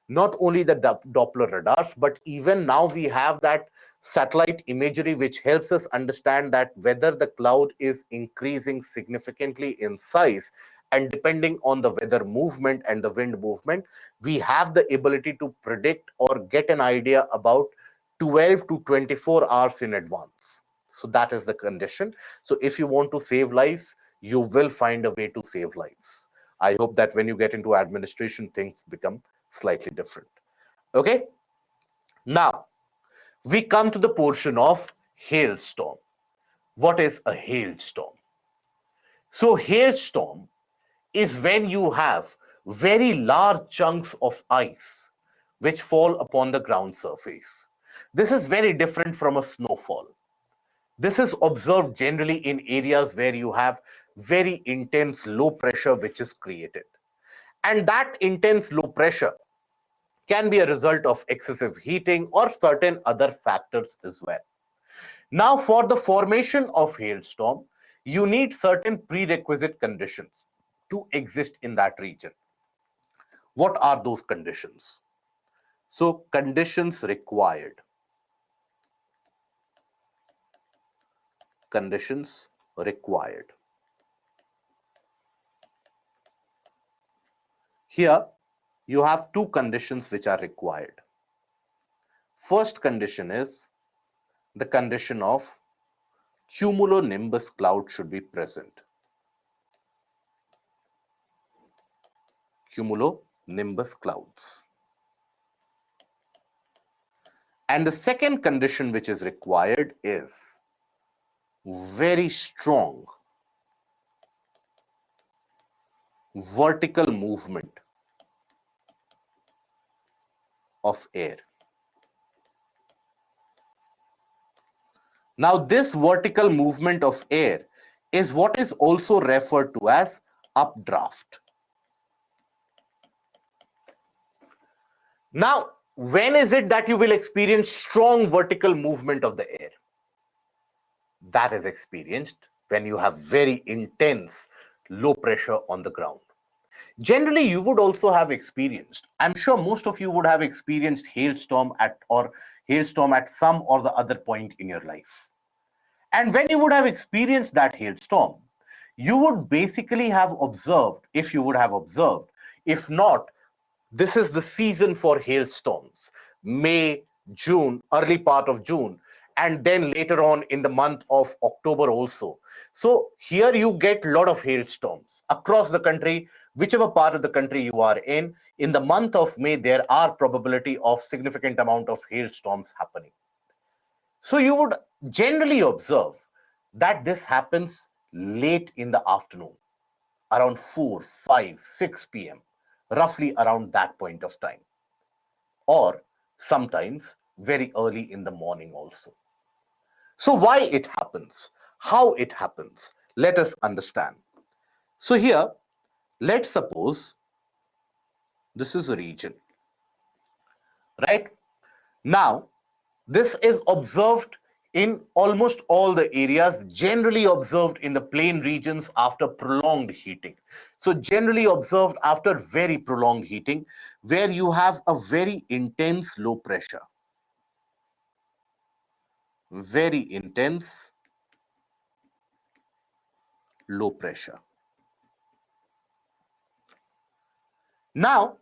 A: Not only the Doppler radars, but even now we have that satellite imagery which helps us understand that whether the cloud is increasing significantly in size, and depending on the weather movement and the wind movement, we have the ability to predict or get an idea about 12 to 24 hours in advance. So that is the condition. So if you want to save lives, you will find a way to save lives. I hope that when you get into administration, things become slightly different. Okay. Now we come to the portion of hailstorm. What is a hailstorm? So hailstorm is when you have very large chunks of ice which fall upon the ground surface. This is very different from a snowfall. This is observed generally in areas where you have very intense low pressure which is created. And that intense low pressure can be a result of excessive heating or certain other factors as well. Now, for the formation of hailstorm, you need certain prerequisite conditions to exist in that region. What are those conditions? So, conditions required. Conditions required. Here, you have two conditions which are required. First condition is the condition of cumulonimbus cloud should be present. Cumulonimbus clouds. And the second condition which is required is very strong vertical movement of air. Now, this vertical movement of air is what is also referred to as updraft. Now, when is it that you will experience strong vertical movement of the air? That is experienced when you have very intense low pressure on the ground. Generally, you would also have experienced, I'm sure most of you would have experienced hailstorm at some or the other point in your life. And when you would have experienced that hailstorm, you would basically have observed, if you would have observed, if not, this is the season for hailstorms, May, June, early part of June, and then later on in the month of October also. So here you get a lot of hailstorms across the country, whichever part of the country you are in. In the month of May, there are probability of significant amount of hailstorms happening. So you would generally observe that this happens late in the afternoon, around 4, 5, 6 p.m., roughly around that point of time, or sometimes very early in the morning also. So why it happens, how it happens, let us understand. So here, let's suppose this is a region, right? Now, this is observed in almost all the areas, generally observed in the plain regions after prolonged heating. So generally observed after very prolonged heating, where you have a very intense low pressure. Very intense low pressure. Now,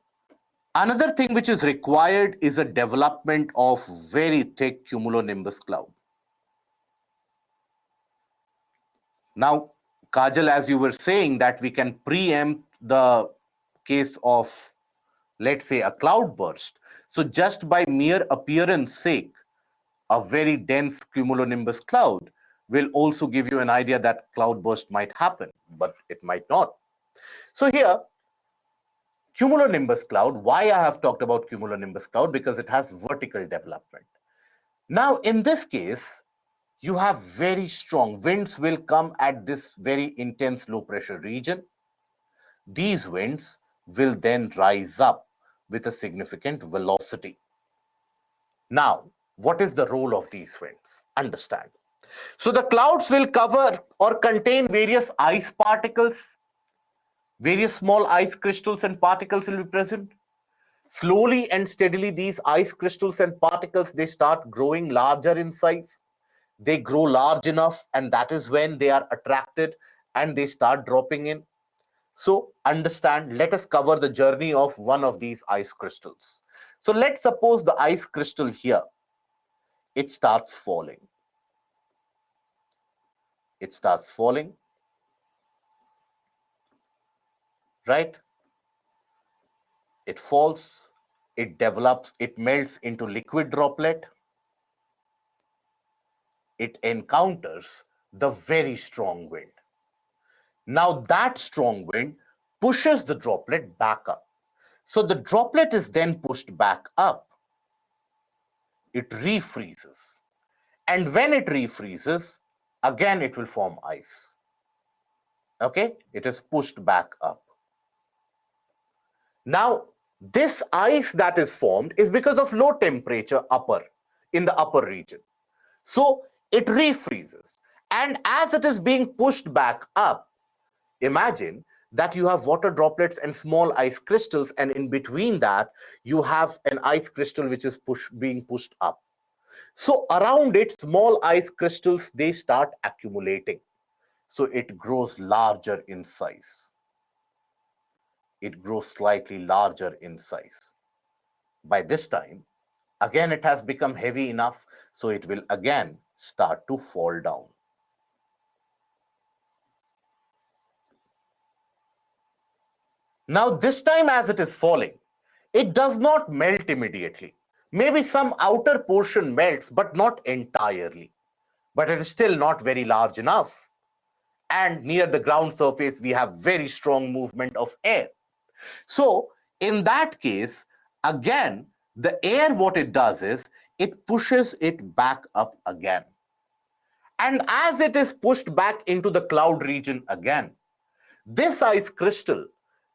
A: another thing which is required is a development of very thick cumulonimbus cloud. Now, Kajal, as you were saying that we can preempt the case of, let's say, a cloud burst. So just by mere appearance sake, a very dense cumulonimbus cloud will also give you an idea that cloudburst might happen, but it might not. So here, cumulonimbus cloud, why I have talked about cumulonimbus cloud? Because it has vertical development. Now, in this case, you have very strong winds will come at this very intense low pressure region. These winds will then rise up with a significant velocity. Now, what is the role of these winds? Understand. So the clouds will cover or contain various ice particles. Various small ice crystals and particles will be present. Slowly and steadily, these ice crystals and particles, they start growing larger in size. They grow large enough, and that is when they are attracted and they start dropping in. So understand, let us cover the journey of one of these ice crystals. So let's suppose the ice crystal here, it starts falling. It starts falling, right? It falls, it develops, it melts into liquid droplet. It encounters the very strong wind. Now that strong wind pushes the droplet back up. So the droplet is then pushed back up. It refreezes. And when it refreezes, again it will form ice. Okay, it is pushed back up. Now, this ice that is formed is because of low temperature in the upper region. So it refreezes. And as it is being pushed back up, imagine that you have water droplets and small ice crystals, and in between that, you have an ice crystal which is being pushed up. So around it, small ice crystals, they start accumulating. So it grows larger in size. It grows slightly larger in size. By this time, again, it has become heavy enough, so it will again start to fall down. Now, this time as it is falling, it does not melt immediately. Maybe some outer portion melts, but not entirely. But it is still not very large enough. And near the ground surface, we have very strong movement of air. So in that case, again, the air, what it does is, it pushes it back up again. And as it is pushed back into the cloud region again, this ice crystal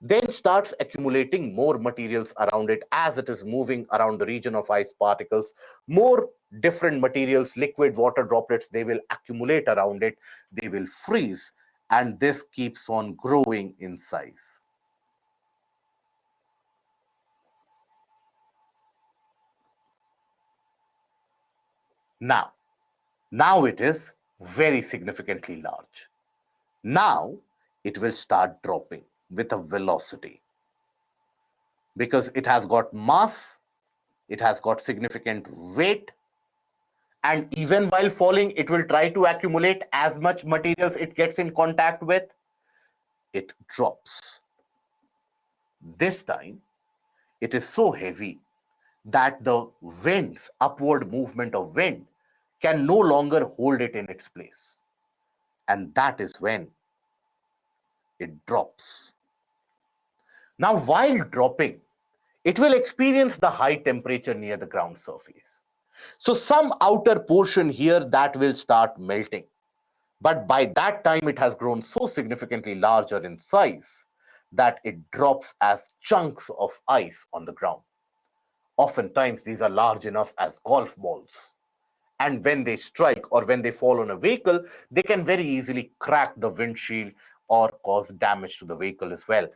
A: then starts accumulating more materials around it as it is moving around the region of ice particles. More different materials, liquid water droplets, they will accumulate around it. They will freeze, and this keeps on growing in size. Now it is very significantly large. Now it will start dropping with a velocity because it has got mass, it has got significant weight, and even while falling, it will try to accumulate as much materials it gets in contact with. It drops. This time, it is so heavy that the wind's upward movement of wind can no longer hold it in its place. And that is when it drops. Now, while dropping, it will experience the high temperature near the ground surface. So some outer portion here that will start melting. But by that time, it has grown so significantly larger in size that it drops as chunks of ice on the ground. Oftentimes, these are large enough as golf balls. And when they strike or when they fall on a vehicle, they can very easily crack the windshield or cause damage to the vehicle as well.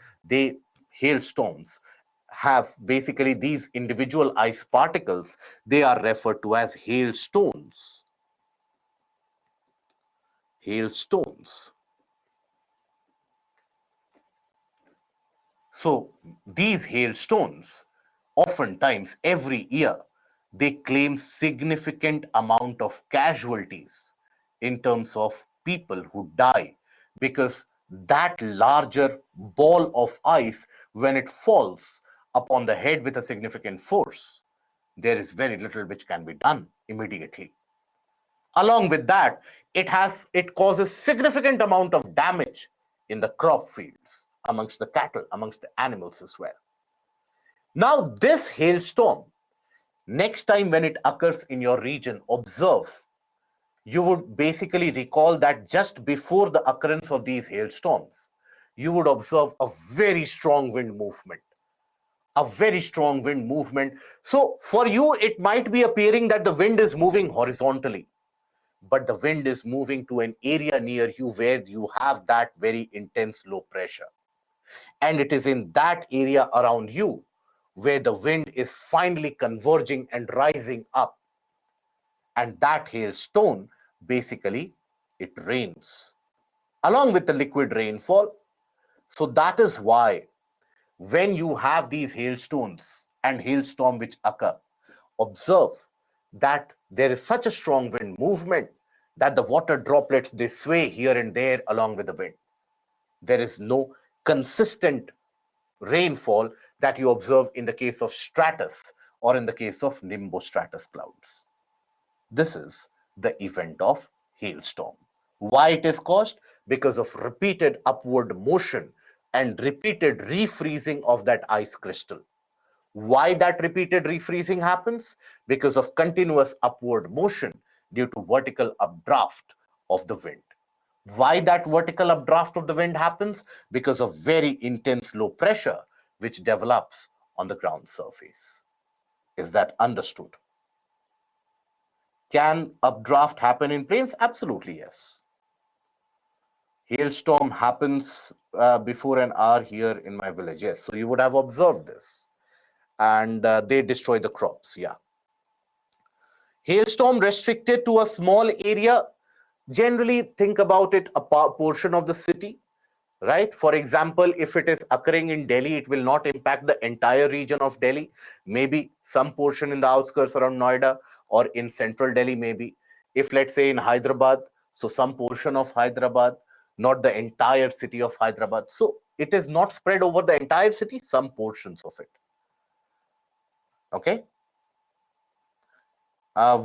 A: Hailstones have basically these individual ice particles. They are referred to as hailstones. Hailstones. So these hailstones, oftentimes every year, they claim significant amount of casualties in terms of people who die because that larger ball of ice, when it falls upon the head with a significant force, there is very little which can be done. immediately. Along with that, it causes significant amount of damage in the crop fields, amongst the cattle, amongst the animals as well. Now, this hailstorm, next time when it occurs in your region, observe. You would basically recall that just before the occurrence of these hailstorms, you would observe a very strong wind movement. A very strong wind movement. So for you, it might be appearing that the wind is moving horizontally, but the wind is moving to an area near you where you have that very intense low pressure. And it is in that area around you where the wind is finally converging and rising up. And that hailstone, basically, it rains along with the liquid rainfall. So that is why when you have these hailstones and hailstorm which occur, observe that there is such a strong wind movement that the water droplets, they sway here and there along with the wind. There is no consistent rainfall that you observe in the case of stratus or in the case of nimbostratus clouds. This is the event of hailstorm. Why it is caused? Because of repeated upward motion and repeated refreezing of that ice crystal. Why that repeated refreezing happens? Because of continuous upward motion due to vertical updraft of the wind. Why that vertical updraft of the wind happens? Because of very intense low pressure which develops on the ground surface. Is that understood? Can updraft happen in plains? Absolutely, yes. Hailstorm happens before an hour here in my village. Yes, so you would have observed this. And they destroy the crops, yeah. Hailstorm restricted to a small area. Generally, think about it, a portion of the city, right? For example, if it is occurring in Delhi, it will not impact the entire region of Delhi. Maybe some portion in the outskirts around Noida or in central Delhi, maybe. If let's say in Hyderabad, so some portion of Hyderabad, not the entire city of Hyderabad. So it is not spread over the entire city, some portions of it. Okay.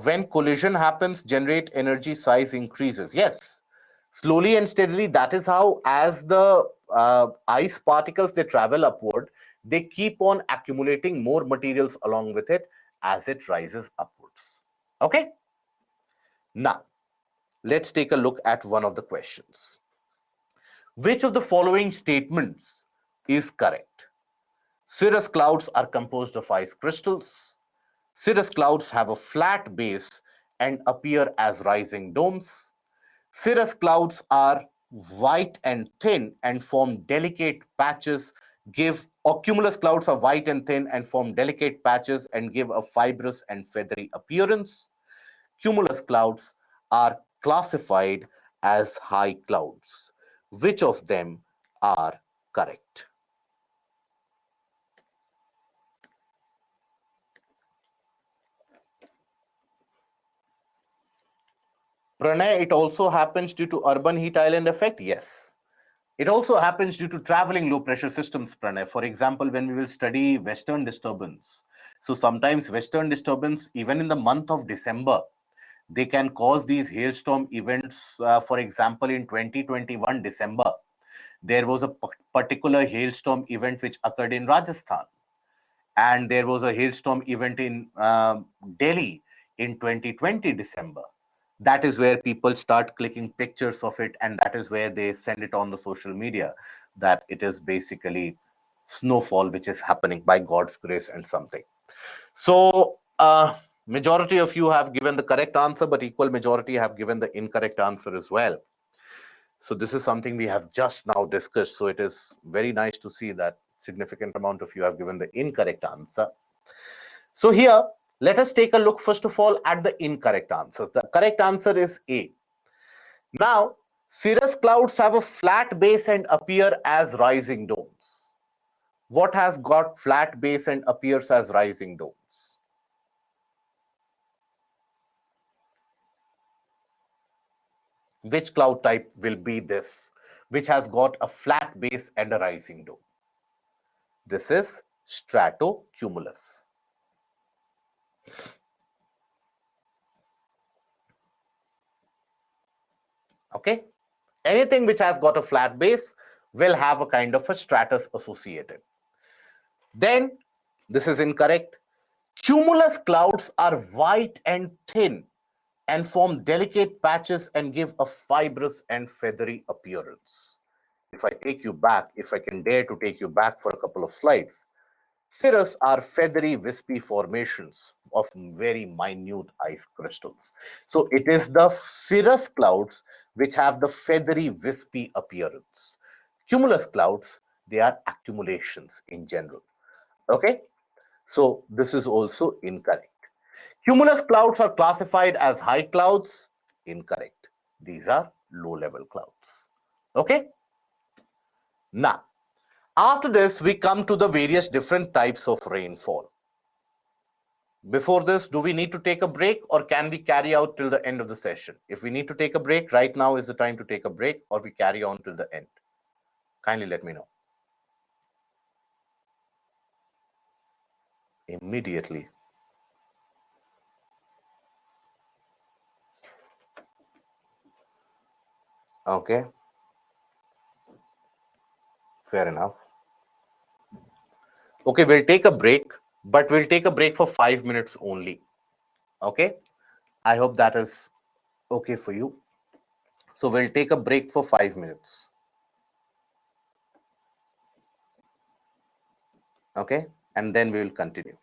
A: When collision happens, generate energy size increases. Yes, slowly and steadily. That is how, as the ice particles they travel upward, they keep on accumulating more materials along with it as it rises upwards. Okay. Now, let's take a look at one of the questions. Which of the following statements is correct? Cirrus clouds are composed of ice crystals. Cirrus clouds have a flat base and appear as rising domes. Cirrus clouds are white and thin and form delicate patches, or cumulus clouds are white and thin and form delicate patches and give a fibrous and feathery appearance. Cumulus clouds are classified as high clouds. Which of them are correct? Pranay, it also happens due to urban heat island effect? Yes. It also happens due to traveling low pressure systems, Pranay. For example, when we will study western disturbance. So sometimes western disturbance, even in the month of December, they can cause these hailstorm events. For example, in 2021 December, there was a particular hailstorm event which occurred in Rajasthan. And there was a hailstorm event in Delhi in 2020 December. That is where people start clicking pictures of it, and that is where they send it on the social media that it is basically snowfall which is happening by God's grace and something. So majority of you have given the correct answer, but equal majority have given the incorrect answer as well. So this is something we have just now discussed. So it is very nice to see that significant amount of you have given the incorrect answer. So here, let us take a look first of all at the incorrect answers. The correct answer is A. Now, cirrus clouds have a flat base and appear as rising domes. What has got flat base and appears as rising domes? Which cloud type will be this, which has got a flat base and a rising dome? This is stratocumulus. Okay. Anything which has got a flat base will have a kind of a stratus associated. Then, this is incorrect. Cumulus clouds are white and thin and form delicate patches and give a fibrous and feathery appearance. If I take you back, if I can dare to take you back for a couple of slides, cirrus are feathery, wispy formations of very minute ice crystals. So it is the cirrus clouds which have the feathery, wispy appearance. Cumulus clouds, they are accumulations in general. Okay, so this is also incorrect. Cumulus clouds are classified as high clouds. Incorrect. These are low level clouds. Okay. Now, after this, we come to the various different types of rainfall. Before this, do we need to take a break or can we carry out till the end of the session? If we need to take a break, right now is the time to take a break, or we carry on till the end. Kindly let me know. Immediately. Okay, fair enough. Okay, we'll take a break, but we'll take a break for 5 minutes only. Okay, I hope that is okay for you. So we'll take a break for 5 minutes. Okay, and then we will continue.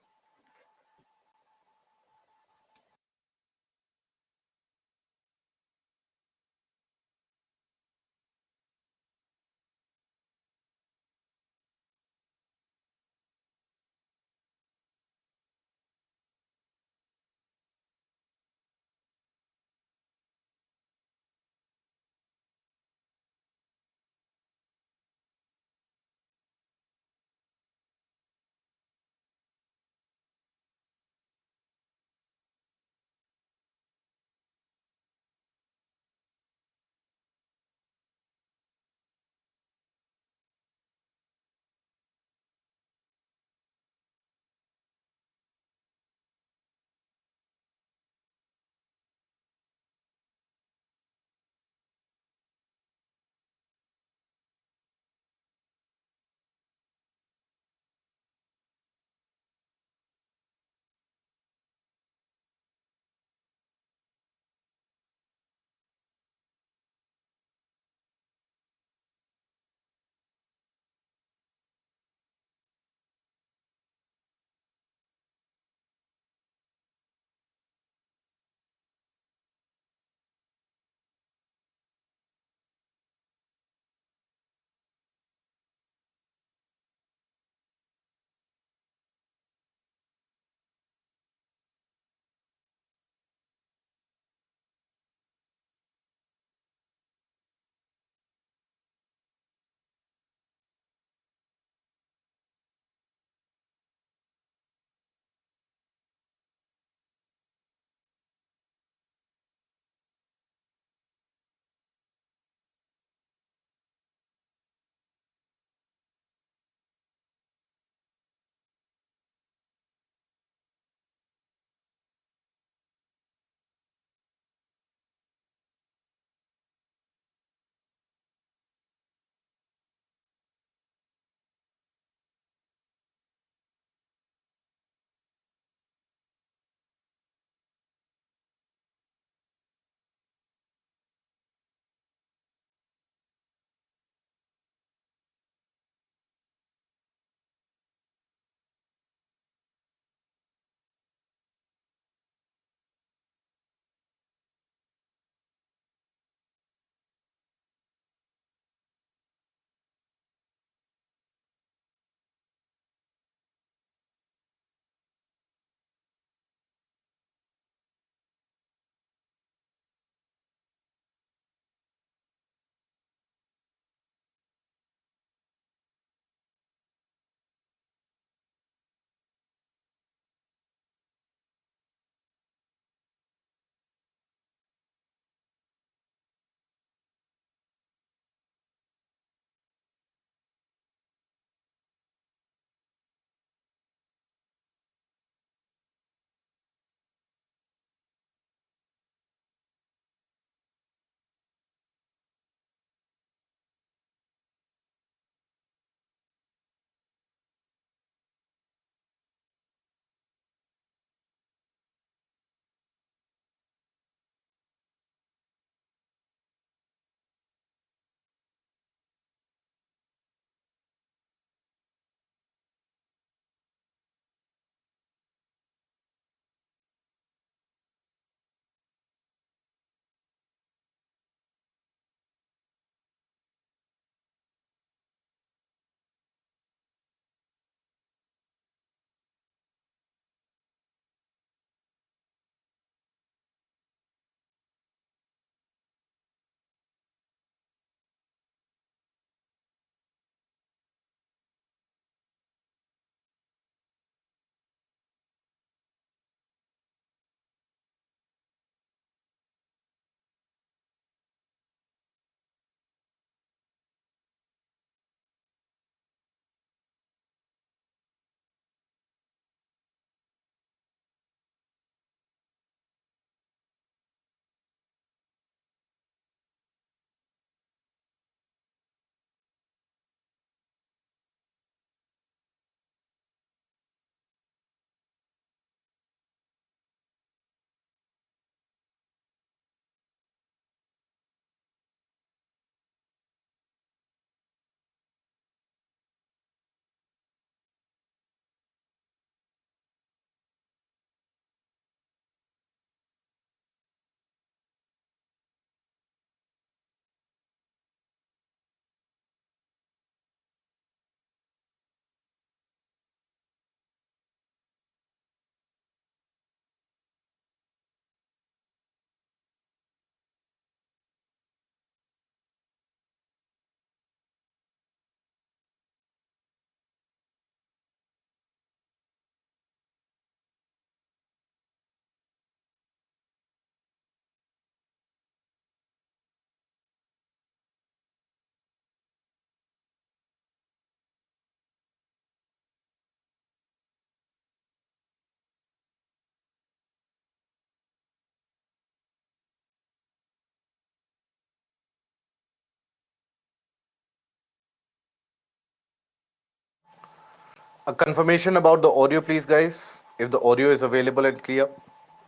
A: A confirmation about the audio, please, guys. If the audio is available and clear,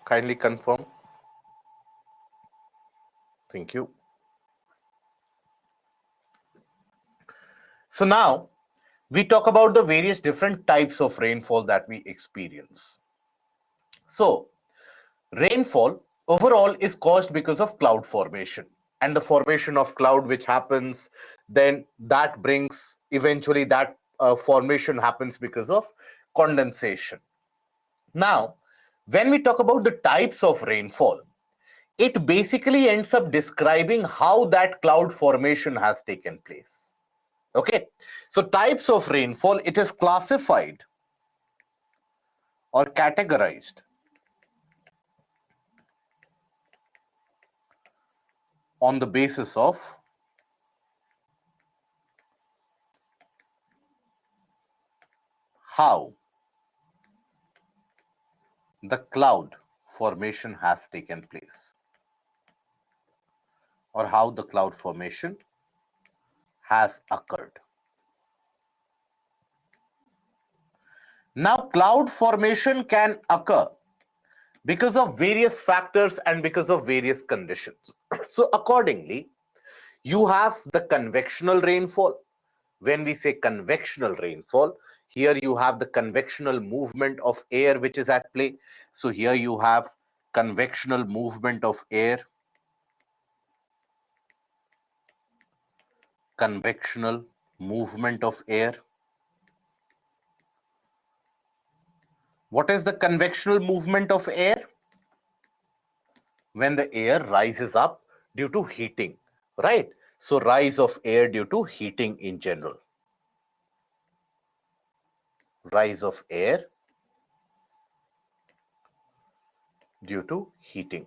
A: kindly confirm. Thank you. So now we talk about the various different types of rainfall that we experience. So rainfall overall is caused because of cloud formation, and the formation of cloud which happens, then that brings eventually that formation happens because of condensation. Now, when we talk about the types of rainfall, it basically ends up describing how that cloud formation has taken place. Okay, so types of rainfall, it is classified or categorized on the basis of how the cloud formation has taken place, or how the cloud formation has occurred. Now, cloud formation can occur because of various factors and because of various conditions. So accordingly, you have the convectional rainfall. When we say convectional rainfall, here you have the convectional movement of air which is at play. So here you have convectional movement of air, convectional movement of air. What is the convectional movement of air? When the air rises up due to heating, right? So rise of air due to heating in general. Rise of air due to heating.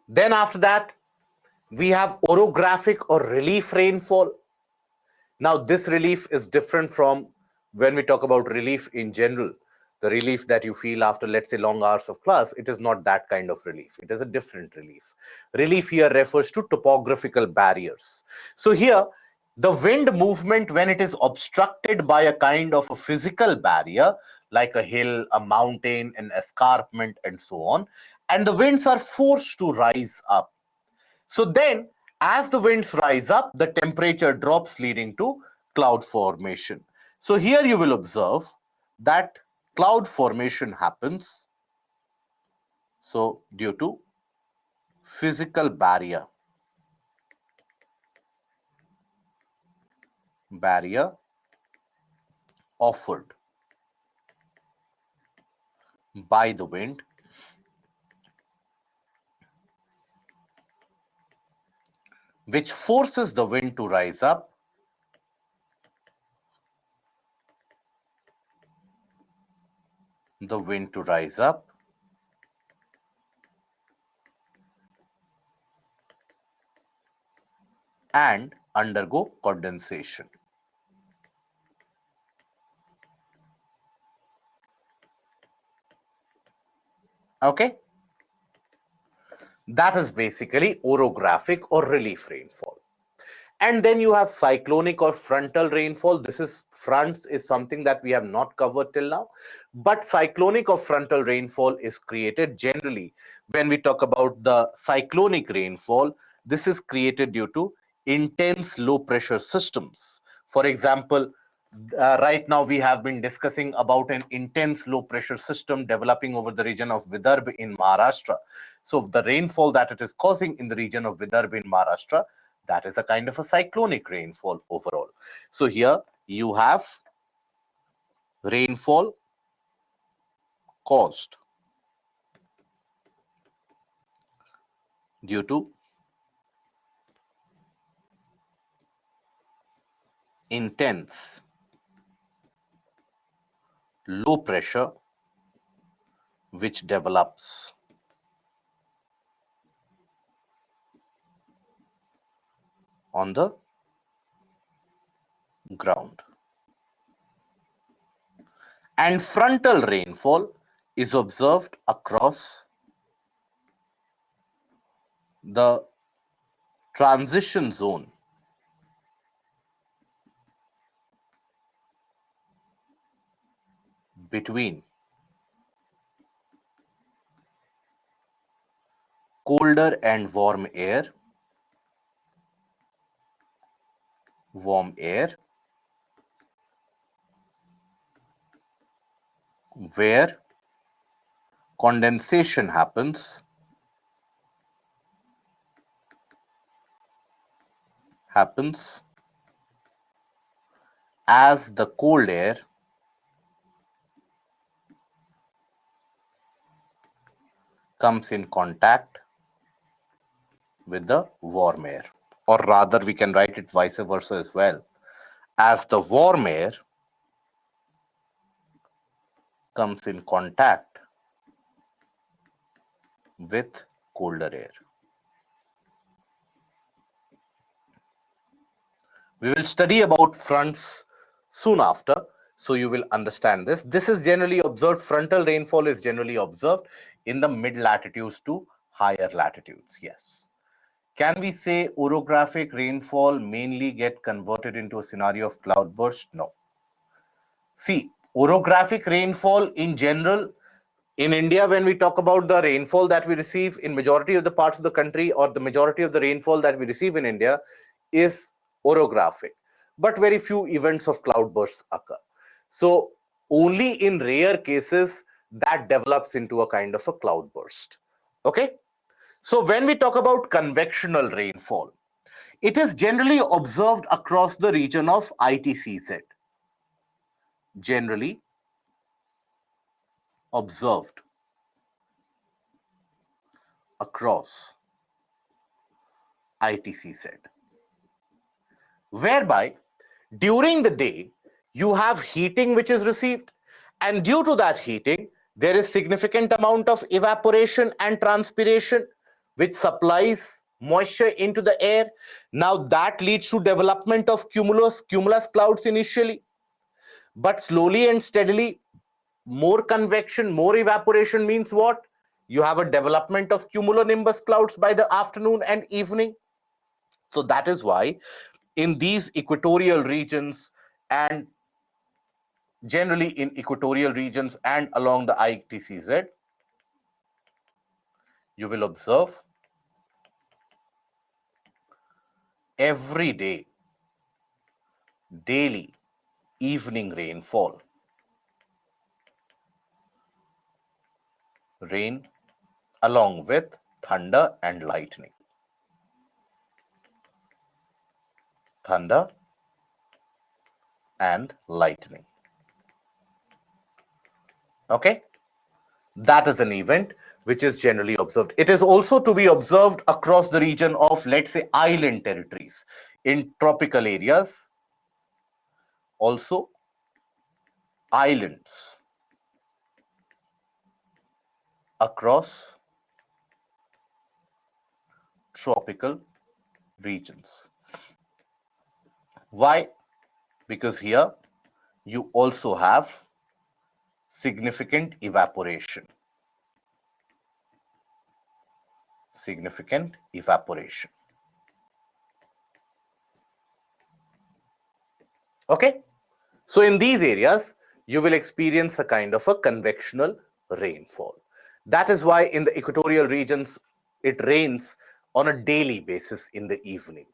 A: Then after that, we have orographic or relief rainfall. Now, this relief is different from when we talk about relief in general. The relief that you feel after, let's say, long hours of class, it is not that kind of relief. It is a different relief. Relief here refers to topographical barriers. So here, the wind movement, when it is obstructed by a kind of a physical barrier, like a hill, a mountain, an escarpment, and so on, and the winds are forced to rise up. So then, as the winds rise up, the temperature drops, leading to cloud formation. So here you will observe that cloud formation happens, so due to physical barrier offered by the wind, which forces the wind to rise up, and undergo condensation. Okay, that is basically orographic or relief rainfall. And then you have cyclonic or frontal rainfall. This is fronts is something that we have not covered till now. But cyclonic or frontal rainfall is created generally when we talk about the cyclonic rainfall. This is created due to intense low pressure systems. For example, right now we have been discussing about an intense low pressure system developing over the region of Vidarbha in Maharashtra. So the rainfall that it is causing in the region of Vidarbha in Maharashtra, that is a kind of a cyclonic rainfall overall. So here you have rainfall caused due to intense low pressure which develops on the ground. And frontal rainfall is observed across the transition zone between colder and warm air, where condensation happens as the cold air comes in contact with the warm air. Or rather, we can write it vice versa as well. As the warm air comes in contact with colder air. We will study about fronts soon after, so you will understand this. This is generally observed, frontal rainfall is generally observed in the mid latitudes to higher latitudes. Yes. Can we say orographic rainfall mainly get converted into a scenario of cloudburst? No. See, orographic rainfall in general, in India, when we talk about the rainfall that we receive in majority of the parts of the country, or the majority of the rainfall that we receive in India is orographic, but very few events of cloudbursts occur. So only in rare cases that develops into a kind of a cloudburst. Okay. So when we talk about convectional rainfall, it is generally observed across the region of ITCZ. Generally observed across ITCZ, whereby during the day you have heating which is received, and due to that heating there is significant amount of evaporation and transpiration which supplies moisture into the air. Now that leads to development of cumulus clouds initially, but slowly and steadily more convection, more evaporation means what? You have a development of cumulonimbus clouds by the afternoon and evening. So that is why in these equatorial regions, and generally in equatorial regions and along the ITCZ, you will observe every day, daily, evening rainfall. Rain along with thunder and lightning. Thunder and lightning. Okay? That is an event which is generally observed. It is also to be observed across the region of, let's say, island territories in tropical areas. Also, islands across tropical regions. Why? Because here you also have significant evaporation. Significant evaporation. Okay? So in these areas, you will experience a kind of a convectional rainfall. That is why in the equatorial regions, it rains on a daily basis in the evening.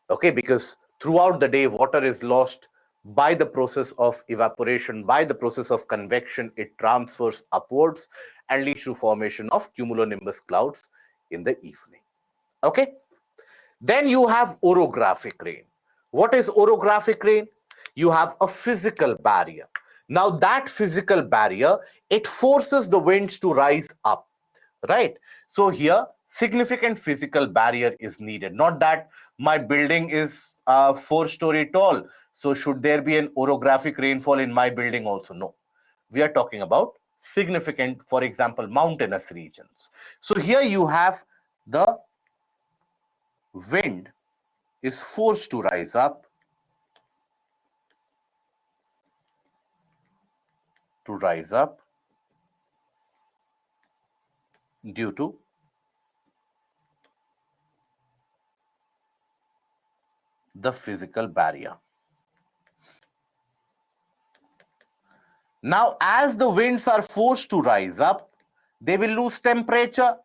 A: Okay, because throughout the day, water is lost by the process of evaporation, by the process of convection, it transfers upwards and leads to formation of cumulonimbus clouds in the evening. Okay. Then you have orographic rain. What is orographic rain? You have a physical barrier. Now that physical barrier, it forces the winds to rise up, right? So here, significant physical barrier is needed. Not that my building is 4-story tall, so should there be an orographic rainfall in my building also? No. We are talking about significant, for example, mountainous regions. So here you have the wind is forced to rise up due to the physical barrier. Now, as the winds are forced to rise up, they will lose temperature,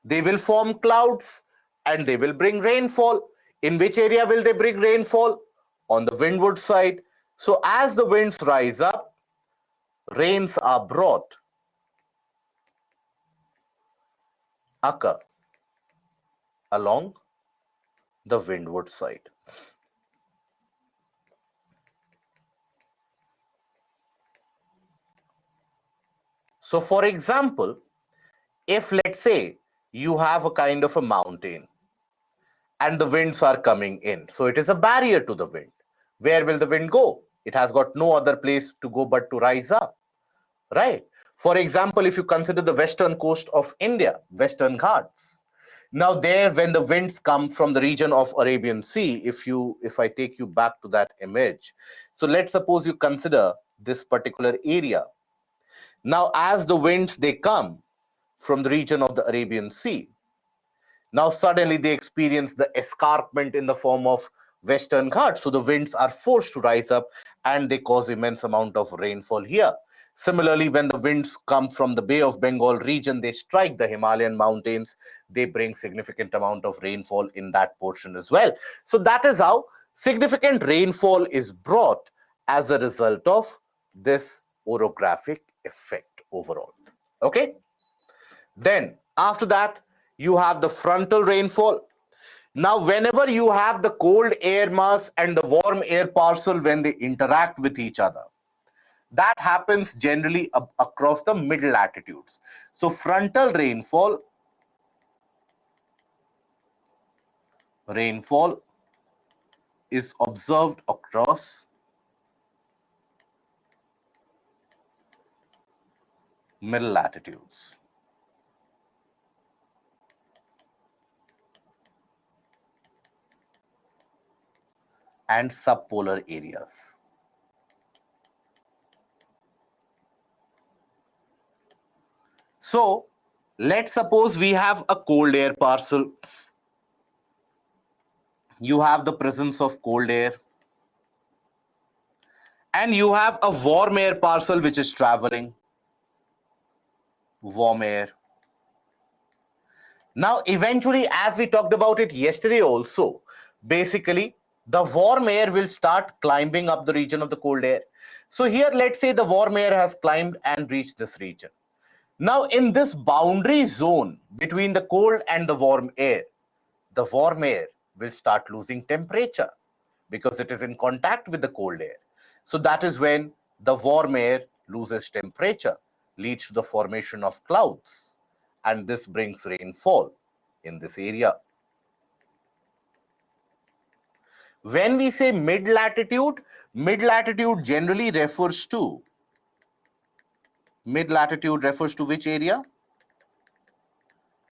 A: they will form clouds, and they will bring rainfall. In which area will they bring rainfall? On the windward side. So, as the winds rise up, rains are brought, occur along the windward side. So, for example, if let's say you have a kind of a mountain and the winds are coming in, so it is a barrier to the wind. Where will the wind go? It has got no other place to go but to rise up, right? For example, if you consider the western coast of India, Western Ghats, now there when the winds come from the region of Arabian Sea, if I take you back to that image, so let's suppose you consider this particular area. Now as the winds they come from the region of the Arabian Sea, now suddenly they experience the escarpment in the form of Western Ghats. So the winds are forced to rise up and they cause immense amount of rainfall here. Similarly, when the winds come from the Bay of Bengal region, they strike the Himalayan mountains, they bring significant amount of rainfall in that portion as well. So that is how significant rainfall is brought as a result of this orographic effect overall. Okay. Then after that, you have the frontal rainfall. Now, whenever you have the cold air mass and the warm air parcel, when they interact with each other, that happens generally across the middle latitudes. So, frontal rainfall is observed across middle latitudes. And subpolar areas. So, let's suppose we have a cold air parcel. You have the presence of cold air, and you have a warm air parcel which is traveling, warm air. Now, eventually, as we talked about it yesterday also, basically, the warm air will start climbing up the region of the cold air. So here, let's say the warm air has climbed and reached this region. Now, in this boundary zone between the cold and the warm air will start losing temperature because it is in contact with the cold air. So that is when the warm air loses temperature, leads to the formation of clouds, and this brings rainfall in this area. When we say mid-latitude generally refers to, mid-latitude refers to which area?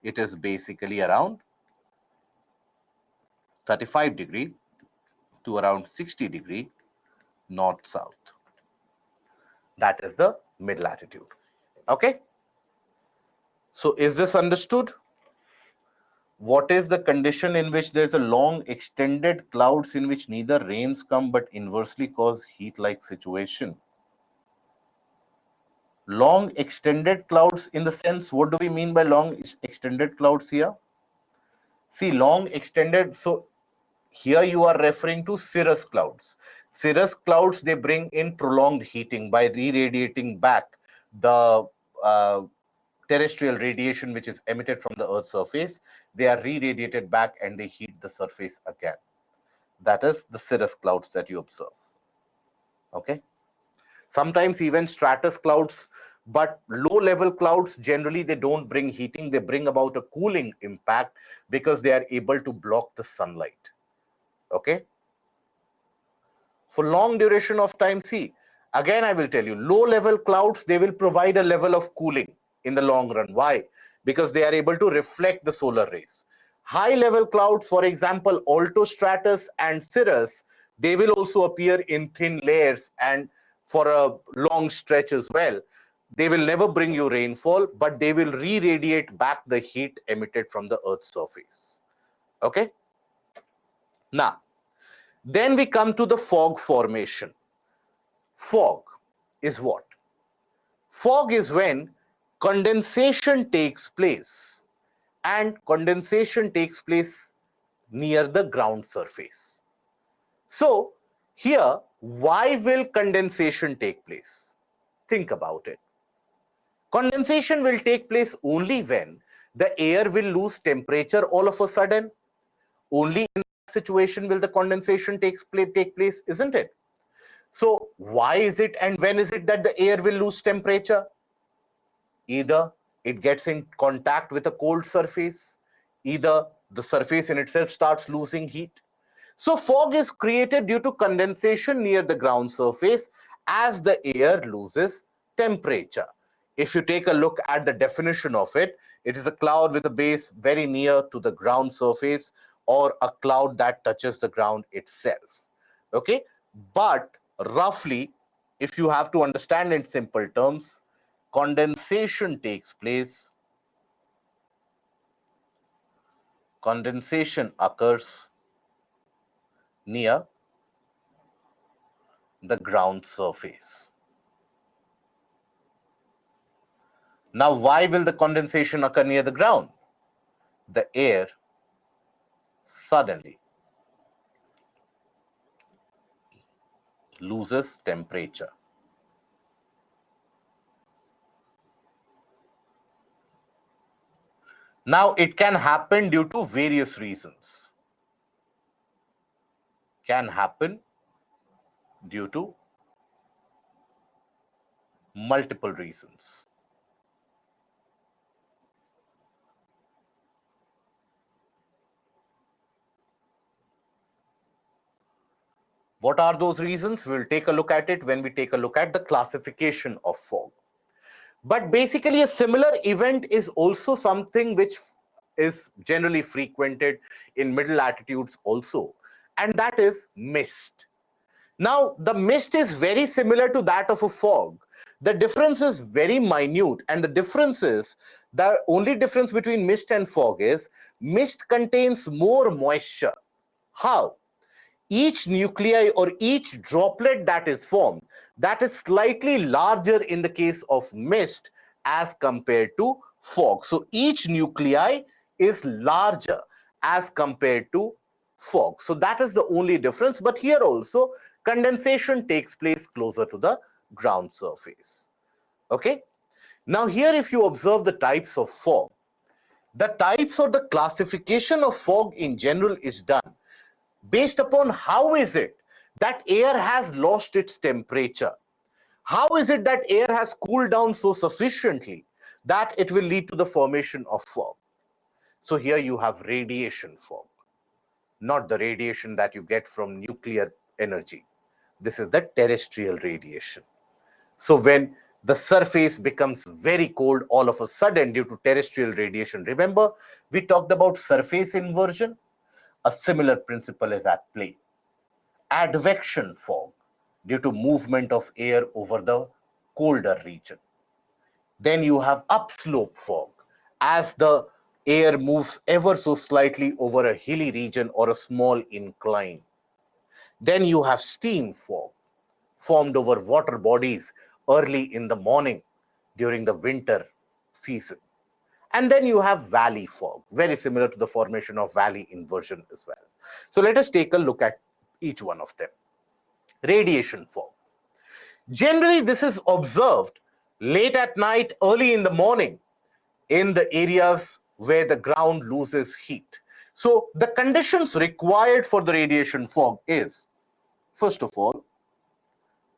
A: It is basically around 35 degree to around 60 degree north-south. That is the mid-latitude. Okay? So is this understood? What is the condition in which there's a long extended clouds in which neither rains come but inversely cause heat-like situation? Long extended clouds in the sense, what do we mean by long extended clouds here? See, long extended, so here you are referring to cirrus clouds. Cirrus clouds, they bring in prolonged heating by re-radiating back the terrestrial radiation which is emitted from the Earth's surface. They are re-radiated back and they heat the surface again. That is the cirrus clouds that you observe. Okay. Sometimes even stratus clouds, but low-level clouds, generally they don't bring heating, they bring about a cooling impact because they are able to block the sunlight. Okay. For long duration of time, see, again I will tell you, low-level clouds, they will provide a level of cooling in the long run. Why? Because they are able to reflect the solar rays. High-level clouds, for example, altostratus and cirrus, they will also appear in thin layers and for a long stretch as well. They will never bring you rainfall, but they will re-radiate back the heat emitted from the Earth's surface. Okay? Now, then we come to the fog formation. Fog is what? Fog is when condensation takes place, and condensation takes place near the ground surface. So here, why will condensation take place? Think about it. Condensation will take place only when the air will lose temperature all of a sudden. Only in that situation will the condensation take place, isn't it? So why is it and when is it that the air will lose temperature? Either it gets in contact with a cold surface, either the surface in itself starts losing heat. So fog is created due to condensation near the ground surface as the air loses temperature. If you take a look at the definition of it, it is a cloud with a base very near to the ground surface or a cloud that touches the ground itself. Okay, but roughly, if you have to understand in simple terms, condensation takes place, condensation occurs near the ground surface. Now, why will the condensation occur near the ground? The air suddenly loses temperature. Now, it can happen due to various reasons. Can happen due to multiple reasons. What are those reasons? We'll take a look at it when we take a look at the classification of fog. But basically, a similar event is also something which is generally frequented in middle latitudes also, and that is mist. Now, the mist is very similar to that of a fog. The difference is very minute, and the difference is the only difference between mist and fog is mist contains more moisture. How? Each nuclei or each droplet that is formed, that is slightly larger in the case of mist as compared to fog. So each nuclei is larger as compared to fog. So that is the only difference. But here also condensation takes place closer to the ground surface. Okay. Now here, if you observe the types of fog, the types or the classification of fog in general is done based upon how is it that air has lost its temperature. How is it that air has cooled down so sufficiently that it will lead to the formation of fog? So here you have radiation fog, not the radiation that you get from nuclear energy. This is the terrestrial radiation. So when the surface becomes very cold all of a sudden due to terrestrial radiation, remember we talked about surface inversion? A similar principle is at play. Advection fog due to movement of air over the colder region. Then you have upslope fog as the air moves ever so slightly over a hilly region or a small incline. Then you have steam fog formed over water bodies early in the morning during the winter season. And then you have valley fog, very similar to the formation of valley inversion as well. So let us take a look at each one of them. Radiation fog. Generally, this is observed late at night, early in the morning in the areas where the ground loses heat. So the conditions required for the radiation fog is, first of all,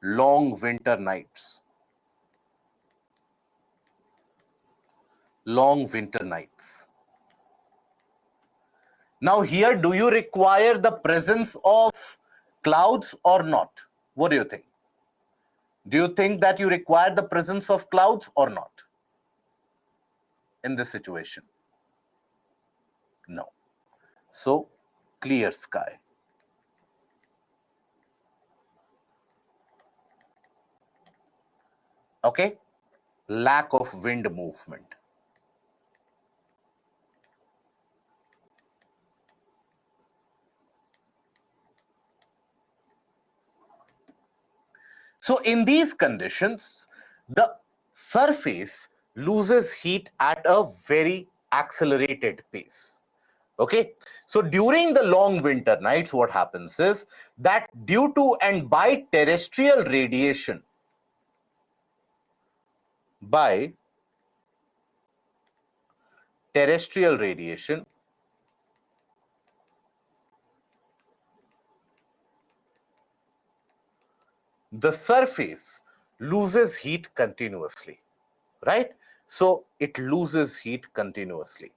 A: long winter nights. Long winter nights. Now here, do you require the presence of clouds or not? What do you think? Do you think that you require the presence of clouds or not in this situation? No. So, clear sky. Okay? Lack of wind movement. So, in these conditions, the surface loses heat at a very accelerated pace. Okay, so during the long winter nights, what happens is that due to and by terrestrial radiation, by terrestrial radiation, the surface loses heat continuously, right? So it loses heat continuously.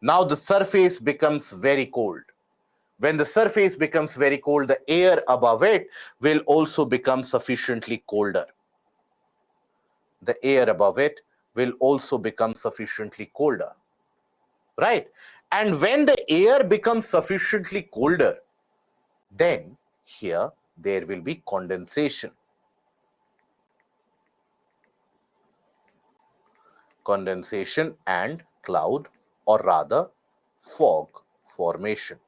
A: Now the surface becomes very cold. When the surface becomes very cold, the air above it will also become sufficiently colder. The air above it will also become sufficiently colder, right? And when the air becomes sufficiently colder, then here there will be condensation. Condensation and cloud, or rather fog formation.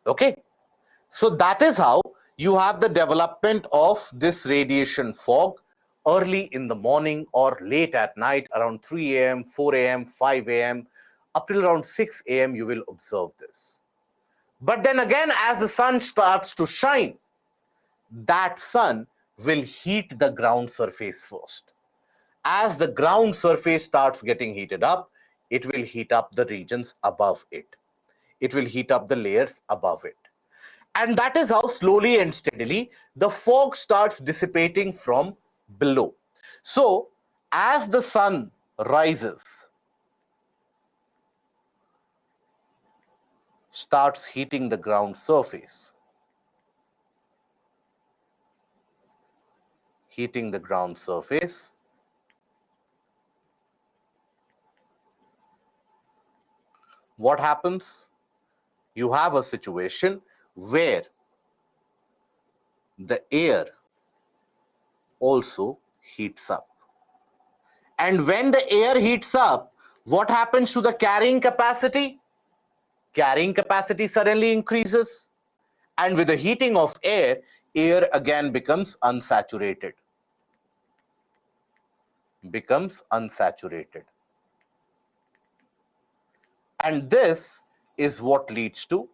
A: Okay, so that is how you have the development of this radiation fog early in the morning or late at night around 3 a.m., 4 a.m., 5 a.m., up till around 6 a.m. you will observe this. But then again, as the sun starts to shine, that sun will heat the ground surface first. As the ground surface starts getting heated up, it will heat up the regions above it. It will heat up the layers above it. And that is how slowly and steadily the fog starts dissipating from below. So, as the sun rises, starts heating the ground surface, heating the ground surface, what happens? You have a situation where the air also heats up. And when the air heats up, what happens to the carrying capacity? Carrying capacity suddenly increases. And with the heating of air, air again becomes unsaturated. Becomes unsaturated. And this is what leads to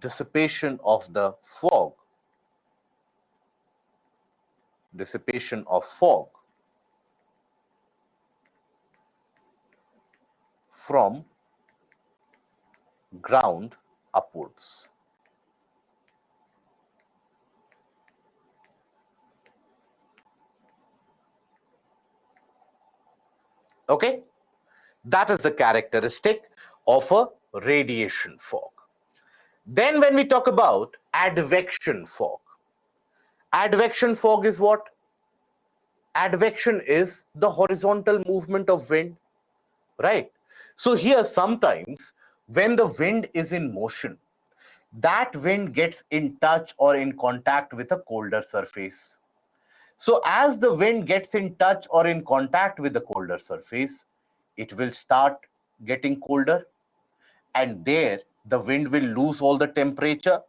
A: dissipation of the fog. Dissipation of fog from ground upwards. Okay, that is the characteristic of a radiation fog. Then when we talk about advection fog, advection fog is what? Advection is the horizontal movement of wind, right? So here sometimes when the wind is in motion, that wind gets in touch or in contact with a colder surface. So as the wind gets in touch or in contact with the colder surface, it will start getting colder, and there the wind will lose all the temperature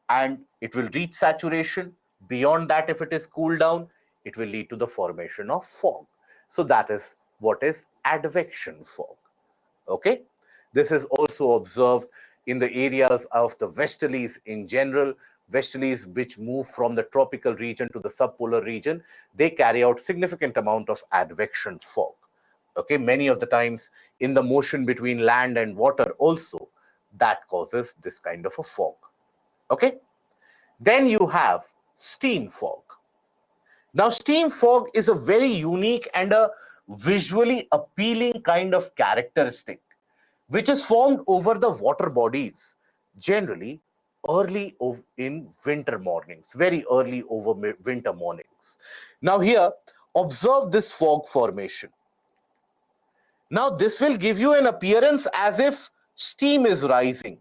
A: and it will reach saturation. Beyond that, if it is cooled down, it will lead to the formation of fog. So that is what is advection fog. Okay, this is also observed in the areas of the westerlies in general. Westerlies which move from the tropical region to the subpolar region, they carry out significant amount of advection fog. Okay, many of the times in the motion between land and water also, that causes this kind of a fog. Okay, then you have steam fog. Now, steam fog is a very unique and a visually appealing kind of characteristic which is formed over the water bodies, generally early in winter mornings, very early over winter mornings. Now, here, observe this fog formation. Now, this will give you an appearance as if steam is rising,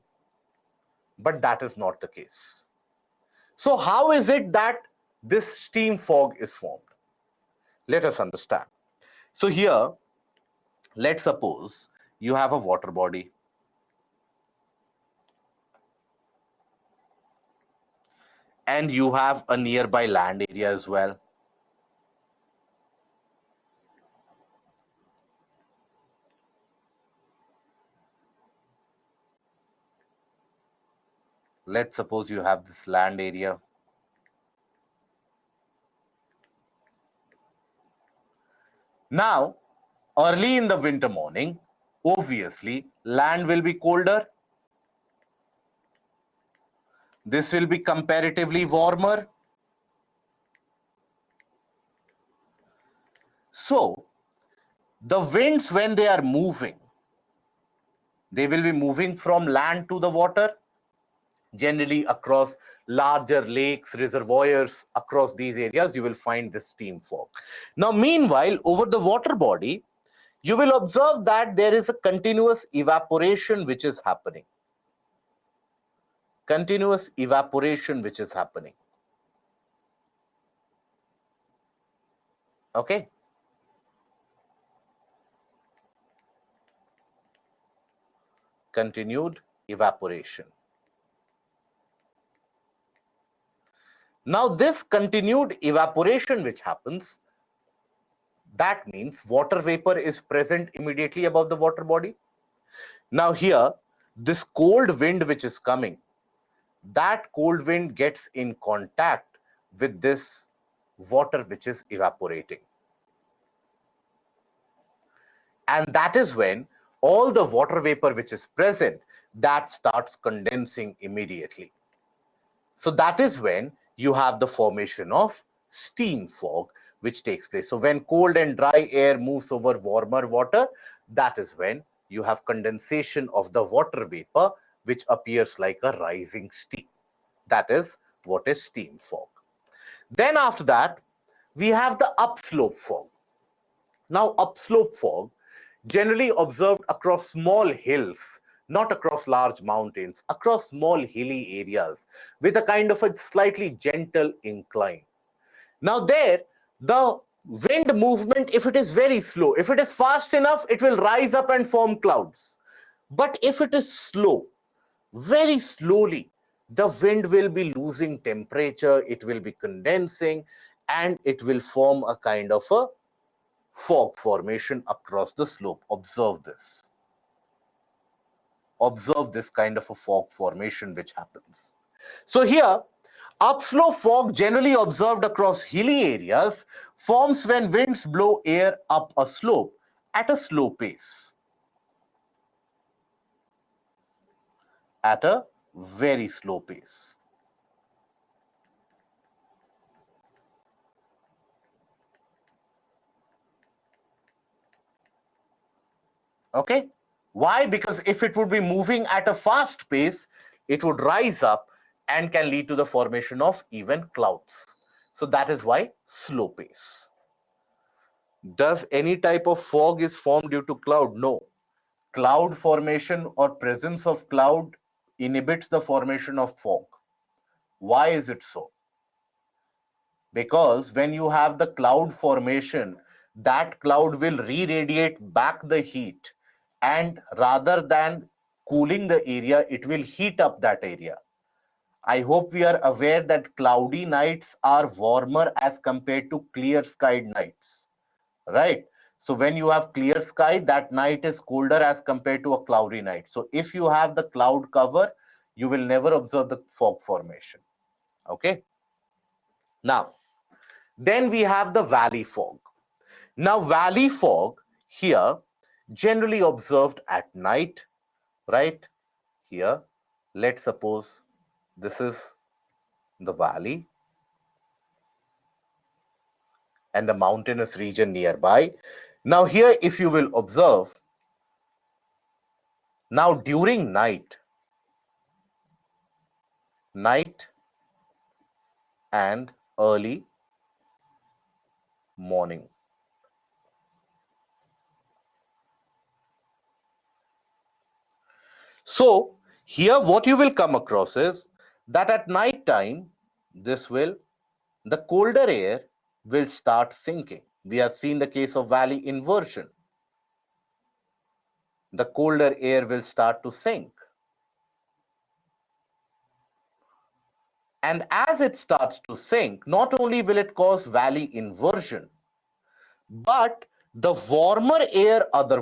A: but that is not the case. So how is it that this steam fog is formed? Let us understand. So here, let's suppose you have a water body. and you have a nearby land area as well. Let's suppose you have this land area. Now, early in the winter morning, obviously, land will be colder. This will be comparatively warmer. So, the winds, when they are moving, they will be moving from land to the water, generally across larger lakes, reservoirs. Across these areas, you will find this steam fog. Now, meanwhile, over the water body, you will observe that there is a continuous evaporation which is happening. Continuous evaporation which is happening. Okay. Continued evaporation. Now, this continued evaporation which happens, that means water vapor is present immediately above the water body. Now, here, this cold wind which is coming, that cold wind gets in contact with this water which is evaporating. And that is when all the water vapor which is present, that starts condensing immediately. So that is when you have the formation of steam fog which takes place. So when cold and dry air moves over warmer water, that is when you have condensation of the water vapor which appears like a rising steam. That is what is steam fog. Then after that, we have the upslope fog. Now, upslope fog, generally observed across small hills, not across large mountains, across small hilly areas with a kind of a slightly gentle incline. Now, there, the wind movement, if it is very slow, if it is fast enough, it will rise up and form clouds. But if it is slow, very slowly, the wind will be losing temperature, it will be condensing, and it will form a kind of a fog formation across the slope. Observe this. Observe this kind of a fog formation which happens. So here, upslope fog, generally observed across hilly areas, forms when winds blow air up a slope at a slow pace. At a very slow pace. Okay? Why? Because if it would be moving at a fast pace, it would rise up and can lead to the formation of even clouds. So that is why slow pace. Does any type of fog is formed due to cloud? No. Cloud formation or presence of cloud inhibits the formation of fog. Why is it so? Because when you have the cloud formation, that cloud will re-radiate back the heat, and rather than cooling the area, it will heat up that area. I hope we are aware that cloudy nights are warmer as compared to clear skied nights, right? So when you have clear sky, that night is colder as compared to a cloudy night. So if you have the cloud cover, you will never observe the fog formation. Okay. Now, then we have the valley fog. Now, valley fog here generally observed at night, right? Here, let's suppose this is the valley and the mountainous region nearby. Now, here, if you will observe, now during night and early morning. So, here what you will come across is that at night time, the colder air will start sinking. We have seen the case of valley inversion. The colder air will start to sink. And as it starts to sink, not only will it cause valley inversion, but the warmer air of the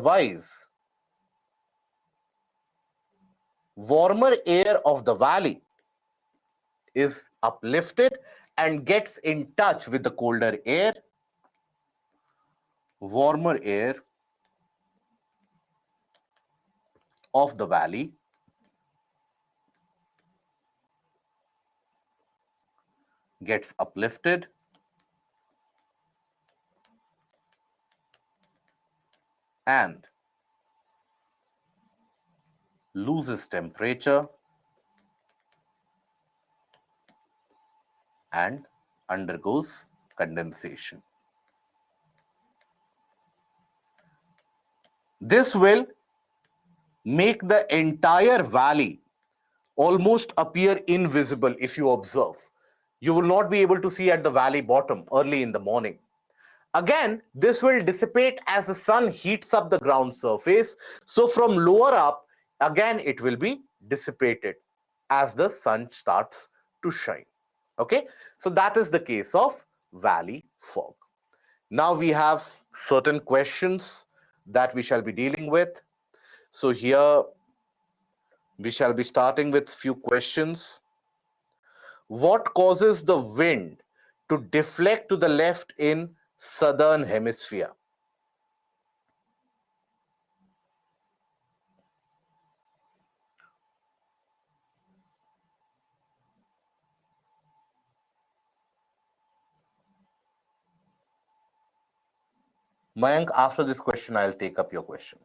A: valley is uplifted and gets in touch with the colder air. Warmer air of the valley gets uplifted and loses temperature and undergoes condensation. This will make the entire valley almost appear invisible if you observe. You will not be able to see at the valley bottom early in the morning. Again, this will dissipate as the sun heats up the ground surface. So from lower up, again, it will be dissipated as the sun starts to shine. Okay, so that is the case of valley fog. Now we have certain questions that we shall be dealing with. So here we shall be starting with few questions. What causes the wind to deflect to the left in southern hemisphere? Mayank, after this question, I'll take up your question.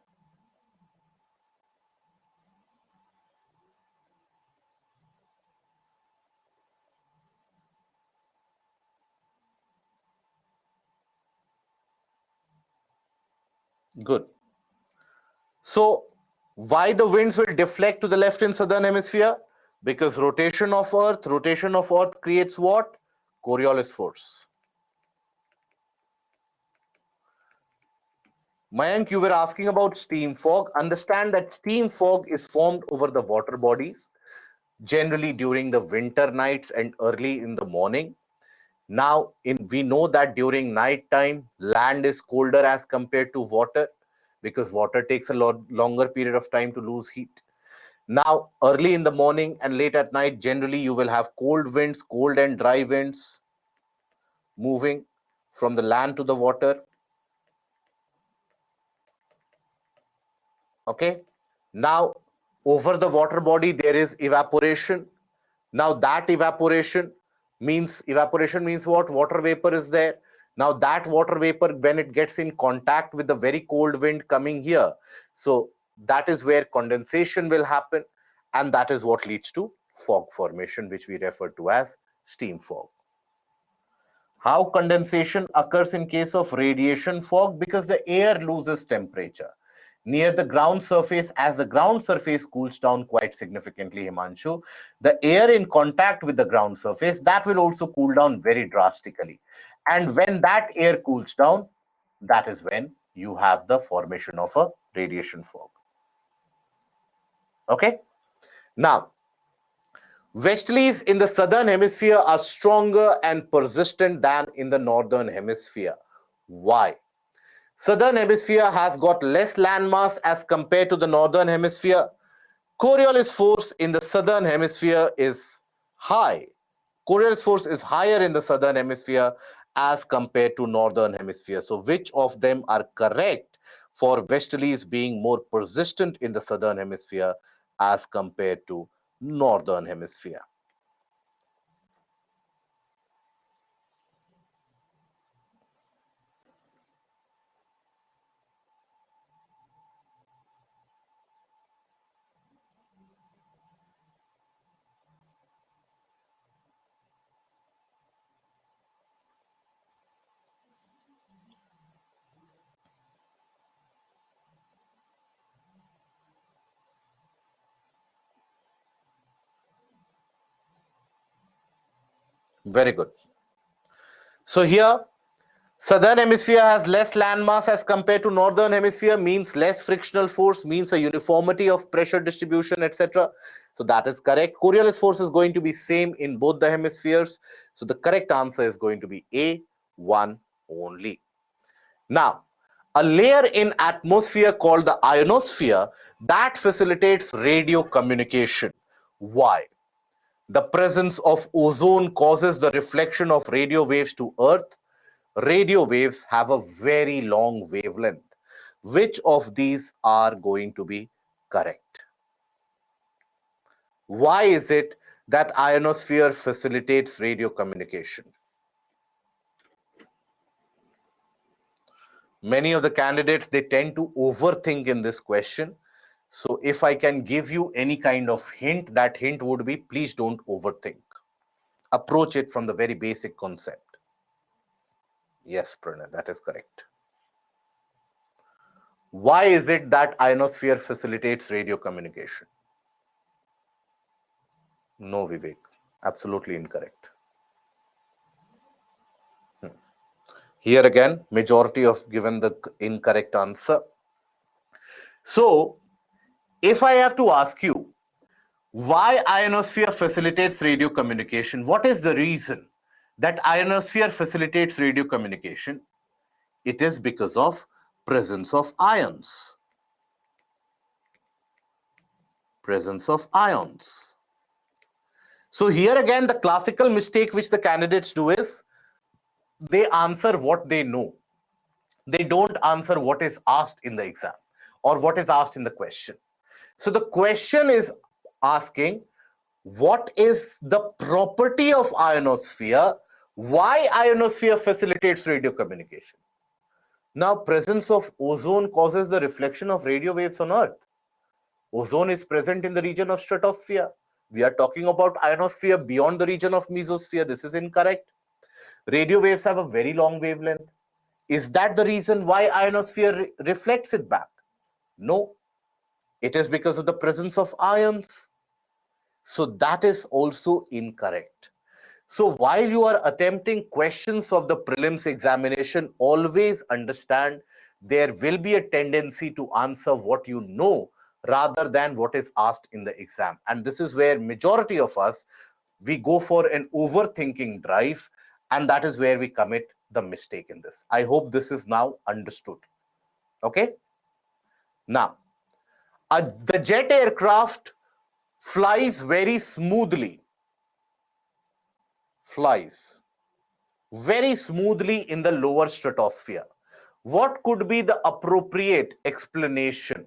A: Good. So, why the winds will deflect to the left in southern hemisphere? Because rotation of Earth creates what? Coriolis force. Mayank, you were asking about steam fog. Understand that steam fog is formed over the water bodies, generally during the winter nights and early in the morning. Now, we know that during night time, land is colder as compared to water because water takes a lot longer period of time to lose heat. Now, early in the morning and late at night, generally you will have cold winds, cold and dry winds moving from the land to the water. Okay. Now, over the water body, there is evaporation. Now, that evaporation means what? Water vapor is there. Now, that water vapor, when it gets in contact with the very cold wind coming here, so that is where condensation will happen. And that is what leads to fog formation, which we refer to as steam fog. How condensation occurs in case of radiation fog? Because the air loses temperature near the ground surface. As the ground surface cools down quite significantly, Himanshu, the air in contact with the ground surface, that will also cool down very drastically. And when that air cools down, that is when you have the formation of a radiation fog. Okay. Now, westerlies in the southern hemisphere are stronger and persistent than in the northern hemisphere. Why? Southern hemisphere has got less landmass as compared to the northern hemisphere. Coriolis force in the southern hemisphere is high. Coriolis force is higher in the southern hemisphere as compared to northern hemisphere. So which of them are correct for westerlies being more persistent in the southern hemisphere as compared to northern hemisphere? Very good. So here Southern hemisphere has less land mass as compared to northern hemisphere, means less frictional force, means a uniformity of pressure distribution, etc. So that is correct. Coriolis force is going to be same in both the hemispheres. So the correct answer is going to be A, 1 only. Now, a layer in atmosphere called the ionosphere that facilitates radio communication. Why? The presence of ozone causes the reflection of radio waves to Earth. Radio waves have a very long wavelength. Which of these are going to be correct? Why is it that ionosphere facilitates radio communication? Many of the candidates, they tend to overthink in this question. So if I can give you any kind of hint, that hint would be, please don't overthink. Approach it from the very basic concept. Yes, Pranay, that is correct. Why is it that ionosphere facilitates radio communication? No, Vivek. Absolutely incorrect. Here again, majority of given the incorrect answer. So, if I have to ask you, why ionosphere facilitates radio communication? What is the reason that ionosphere facilitates radio communication? It is because of presence of ions. Presence of ions. So here again, the classical mistake which the candidates do is they answer what they know. They don't answer what is asked in the exam or what is asked in the question. So the question is asking, what is the property of ionosphere? Why ionosphere facilitates radio communication? Now, presence of ozone causes the reflection of radio waves on Earth. Ozone is present in the region of stratosphere. We are talking about ionosphere beyond the region of mesosphere. This is incorrect. Radio waves have a very long wavelength. Is that the reason why ionosphere reflects it back? No. It is because of the presence of ions. So that is also incorrect. So while you are attempting questions of the prelims examination, always understand there will be a tendency to answer what you know rather than what is asked in the exam. And this is where majority of us, we go for an overthinking drive, and that is where we commit the mistake in this. I hope this is now understood. Okay? Now, the jet aircraft flies very smoothly. Flies very smoothly in the lower stratosphere. What could be the appropriate explanation?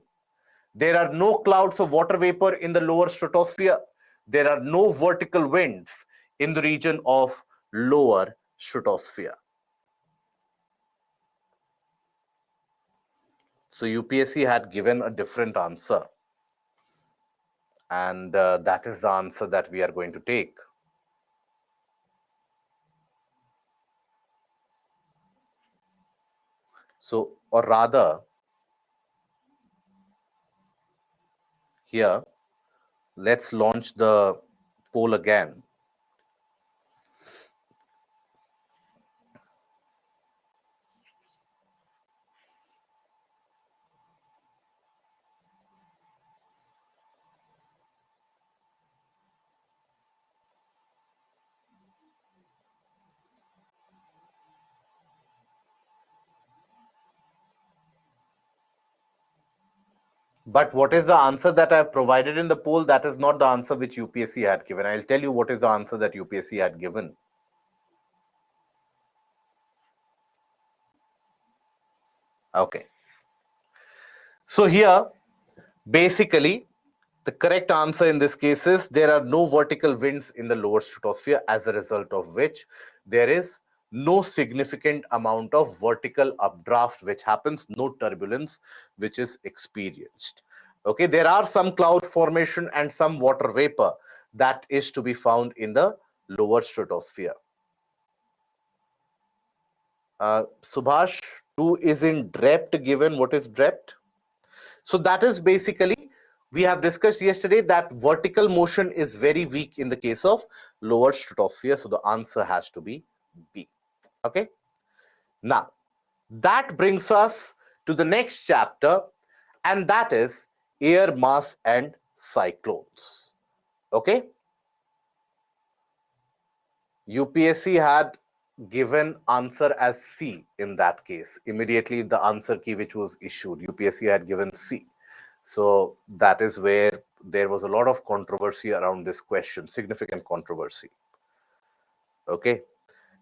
A: There are no clouds of water vapor in the lower stratosphere. There are no vertical winds in the region of lower stratosphere. So UPSC had given a different answer. And that is the answer that we are going to take. So, or rather, here, let's launch the poll again. But what is the answer that I have provided in the poll? That is not the answer which UPSC had given. I'll tell you what is the answer that UPSC had given. Okay. So here, basically, the correct answer in this case is there are no vertical winds in the lower stratosphere, as a result of which there is no significant amount of vertical updraft which happens, no turbulence which is experienced. Okay, there are some cloud formation and some water vapor that is to be found in the lower stratosphere. Subhash, 2 is in drept given. What is drept? So that is basically, we have discussed yesterday that vertical motion is very weak in the case of lower stratosphere. So the answer has to be B. Okay. Now, that brings us to the next chapter, and that is air mass and cyclones. Okay? UPSC had given answer as C in that case. Immediately the answer key which was issued, UPSC had given C. So that is where there was a lot of controversy around this question, significant controversy. Okay.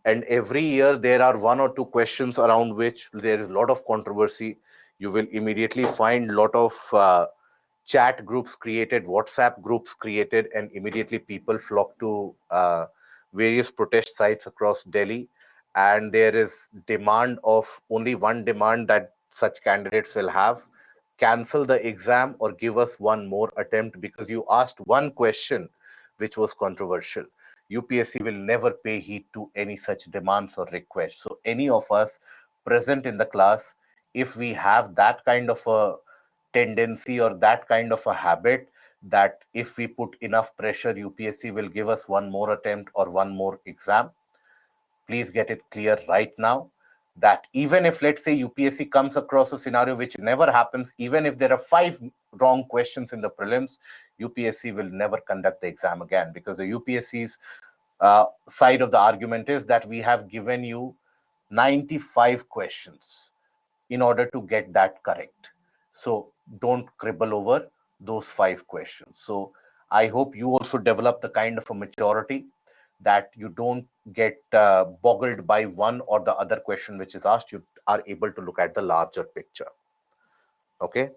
A: And every year there are one or two questions around which there is a lot of controversy. You will immediately find a lot of chat groups created, WhatsApp groups created, and immediately people flock to various protest sites across Delhi. And there is demand of only one demand that such candidates will have: cancel the exam or give us one more attempt because you asked one question which was controversial. UPSC will never pay heed to any such demands or requests. So any of us present in the class, if we have that kind of a tendency or that kind of a habit, that if we put enough pressure, UPSC will give us one more attempt or one more exam, please get it clear right now that even if, let's say, UPSC comes across a scenario which never happens, even if there are 5 wrong questions in the prelims, UPSC will never conduct the exam again, because the UPSC's side of the argument is that we have given you 95 questions in order to get that correct. So don't cribble over those 5 questions. So I hope you also develop the kind of a maturity that you don't get boggled by one or the other question which is asked. You are able to look at the larger picture. Okay.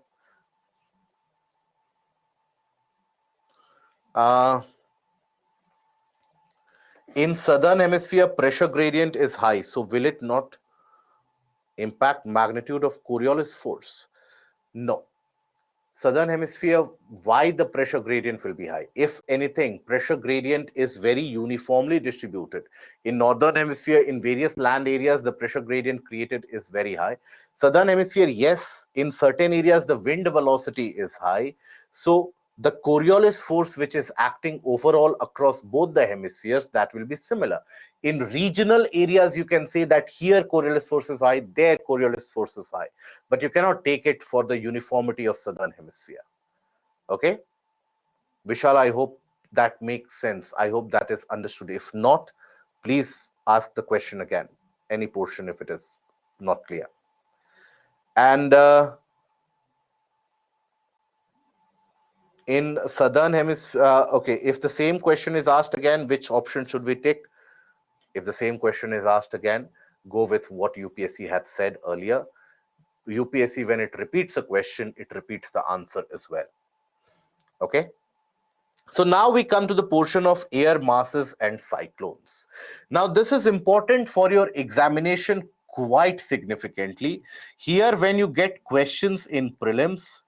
A: In southern hemisphere, pressure gradient is high. So will it not impact magnitude of Coriolis force? No. Southern hemisphere, why the pressure gradient will be high? If anything, pressure gradient is very uniformly distributed. In northern hemisphere, in various land areas, the pressure gradient created is very high. Southern hemisphere, yes, in certain areas, the wind velocity is high. So the Coriolis force, which is acting overall across both the hemispheres, that will be similar. In regional areas, you can say that here Coriolis force is high, there Coriolis force is high, but you cannot take it for the uniformity of southern hemisphere. Okay, Vishal, I hope that makes sense. I hope that is understood. If not, please ask the question again, any portion if it is not clear. And in southern hemisphere, okay, if the same question is asked again, which option should we take? If the same question is asked again, go with what UPSC had said earlier. UPSC, when it repeats a question, it repeats the answer as well. Okay. So now we come to the portion of air masses and cyclones. Now this is important for your examination quite significantly. Here, when you get questions in prelims,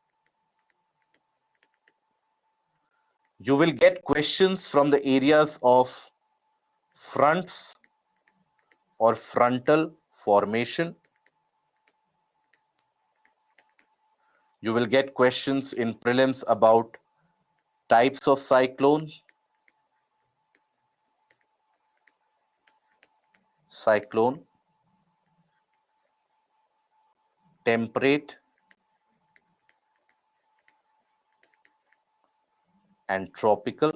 A: you will get questions from the areas of fronts or frontal formation. You will get questions in prelims about types of cyclone, temperate, and tropical.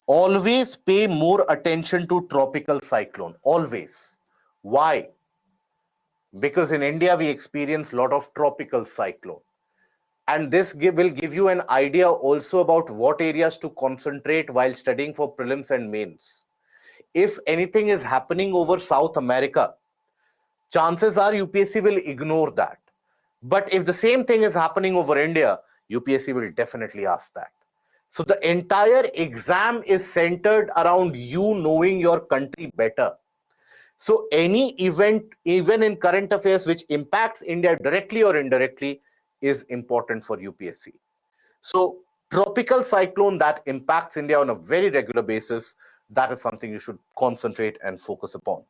A: Always pay more attention to tropical cyclone. Always. Why? Because in India, we experience a lot of tropical cyclone. And this will give you an idea also about what areas to concentrate while studying for prelims and mains. If anything is happening over South America, chances are UPSC will ignore that. But if the same thing is happening over India, UPSC will definitely ask that. So the entire exam is centered around you knowing your country better. So any event, even in current affairs, which impacts India directly or indirectly, is important for UPSC. So tropical cyclone that impacts India on a very regular basis, that is something you should concentrate and focus upon.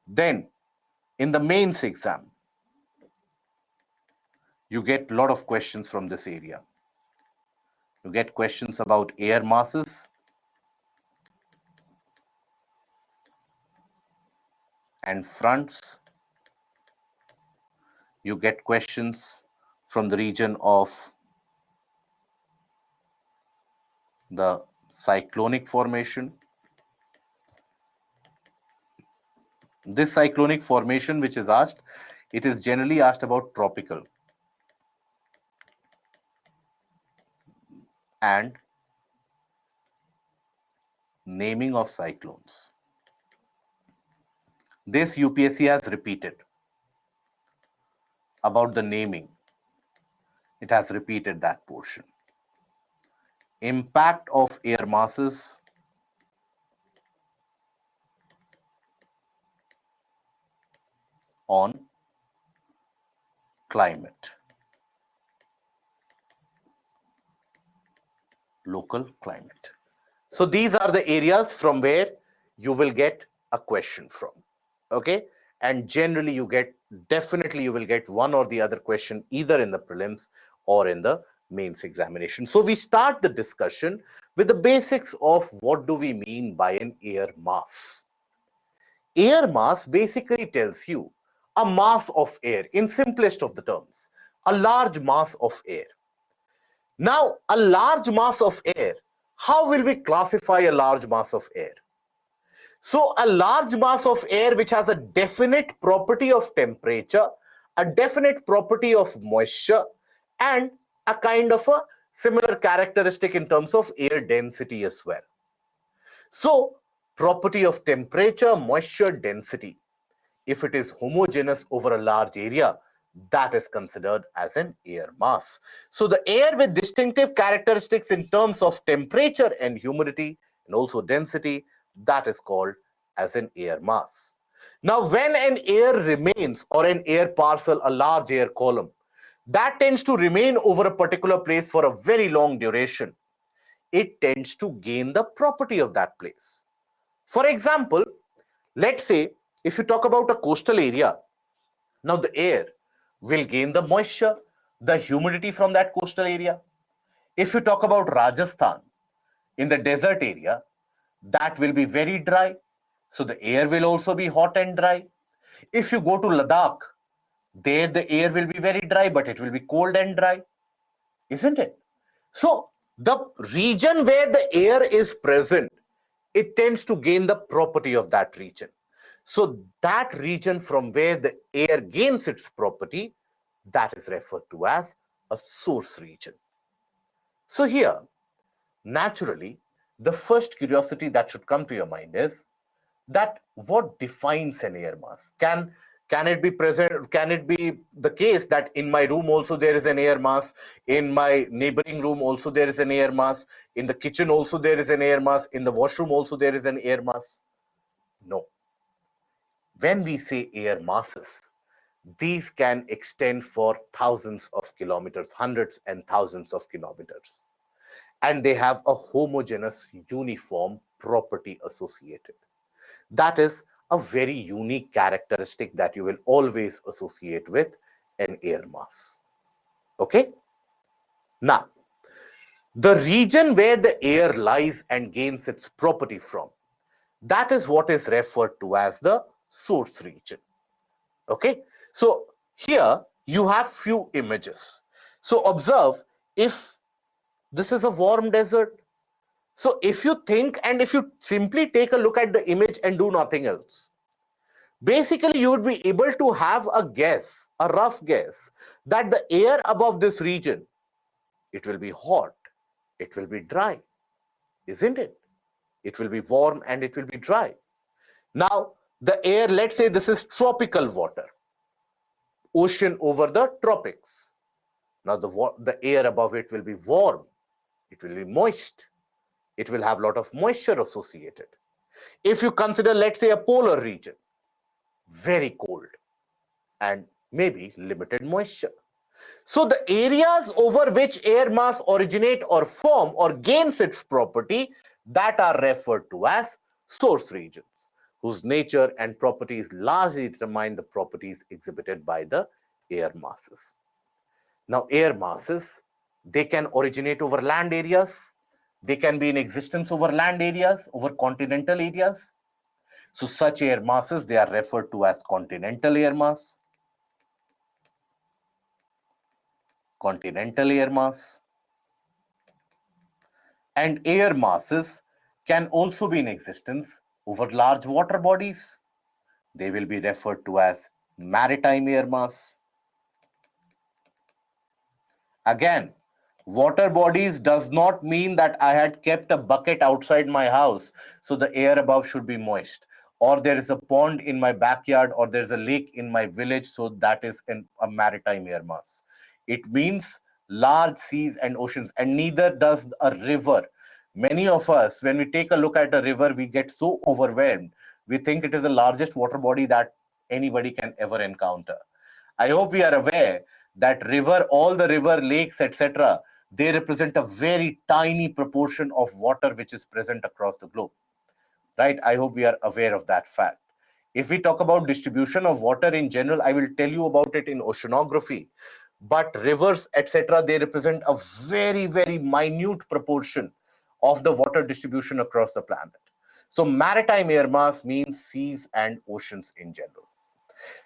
A: Then in the mains exam, you get a lot of questions from this area. You get questions about air masses, and fronts, you get questions from the region of the cyclonic formation. This cyclonic formation which is asked, it is generally asked about tropical and naming of cyclones. This UPSC has repeated about the naming. It has repeated that portion. Impact of air masses on climate, local climate. So these are the areas from where you will get a question from. Okay, and generally definitely you will get one or the other question either in the prelims or in the mains examination. So we start the discussion with the basics of what do we mean by an air mass. Air mass basically tells you a mass of air, in simplest of the terms, a large mass of air. Now, a large mass of air, how will we classify a large mass of air? So a large mass of air which has a definite property of temperature, a definite property of moisture, and a kind of a similar characteristic in terms of air density as well. So property of temperature, moisture, density. If it is homogeneous over a large area, that is considered as an air mass. So the air with distinctive characteristics in terms of temperature and humidity and also density, that is called as an air mass. Now, when an air remains or an air parcel, a large air column, that tends to remain over a particular place for a very long duration, it tends to gain the property of that place. For example, let's say if you talk about a coastal area, now the air will gain the moisture, the humidity from that coastal area. If you talk about Rajasthan, in the desert area, that will be very dry. So the air will also be hot and dry. If you go to Ladakh, there the air will be very dry, but it will be cold and dry, isn't it? So the region where the air is present, it tends to gain the property of that region. So that region from where the air gains its property, that is referred to as a source region. So here, naturally, the first curiosity that should come to your mind is that what defines an air mass? Can it be present? Can it be the case that in my room also there is an air mass, in my neighboring room also there is an air mass, in the kitchen also there is an air mass, in the washroom also there is an air mass? No. When we say air masses, these can extend for thousands of kilometers, hundreds and thousands of kilometers, and they have a homogeneous uniform property associated. That is a very unique characteristic that you will always associate with an air mass. Okay? Now, the region where the air lies and gains its property from, that is what is referred to as the source region. Okay? So here you have few images. So observe, if this is a warm desert, so if you think and if you simply take a look at the image and do nothing else, basically you would be able to have a guess, a rough guess, that the air above this region, it will be hot, it will be dry, isn't it? It will be warm and it will be dry. Now, the air, let's say this is tropical water, ocean over the tropics. Now, the air above it will be warm, it will be moist, it will have a lot of moisture associated. If you consider, let's say, a polar region, very cold and maybe limited moisture. So the areas over which air mass originate or form or gains its property, that are referred to as source regions, whose nature and properties largely determine the properties exhibited by the air masses. Now, air masses, they can originate over land areas, they can be in existence over land areas, over continental areas. So such air masses, they are referred to as continental air mass. Continental air mass. And air masses can also be in existence over large water bodies. They will be referred to as maritime air mass. Again, water bodies does not mean that I had kept a bucket outside my house, so the air above should be moist. Or there is a pond in my backyard, or there's a lake in my village, so that is a maritime air mass. It means large seas and oceans, and neither does a river. Many of us, when we take a look at a river, we get so overwhelmed. We think it is the largest water body that anybody can ever encounter. I hope we are aware that river, all the river, lakes, etc., they represent a very tiny proportion of water which is present across the globe, right? I hope we are aware of that fact. If we talk about distribution of water in general, I will tell you about it in oceanography. But rivers, etc., they represent a very, very minute proportion of the water distribution across the planet. So maritime air mass means seas and oceans in general.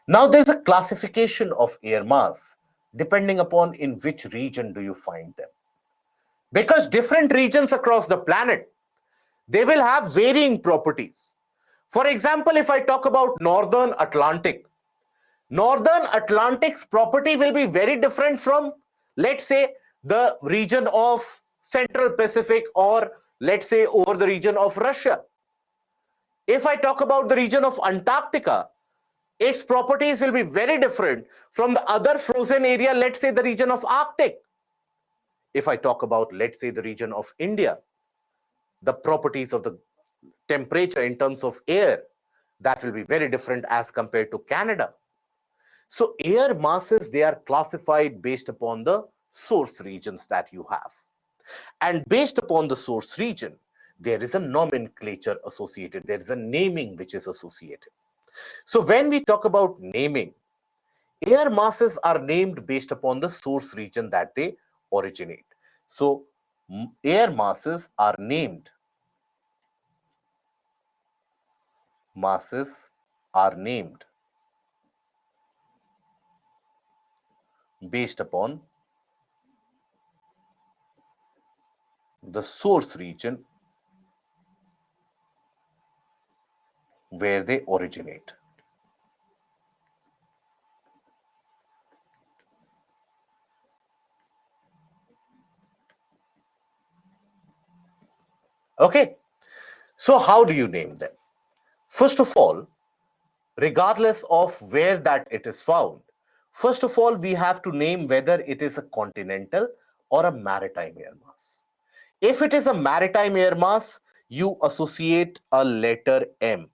A: Now, there's a classification of air mass depending upon in which region do you find them. Because different regions across the planet, they will have varying properties. For example, if I talk about Northern Atlantic's property will be very different from, let's say, the region of Central Pacific, or let's say over the region of Russia. If I talk about the region of Antarctica, its properties will be very different from the other frozen area, let's say the region of Arctic. If I talk about, let's say, the region of India, the properties of the temperature in terms of air, that will be very different as compared to Canada. So air masses, they are classified based upon the source regions that you have. And based upon the source region, there is a nomenclature associated. There is a naming which is associated. So when we talk about naming, air masses are named based upon the source region that they originate. So air masses are named based upon the source region where they originate. Okay, so how do you name them? First of all, regardless of where that it is found, first of all, we have to name whether it is a continental or a maritime air mass. If it is a maritime air mass, you associate a letter M.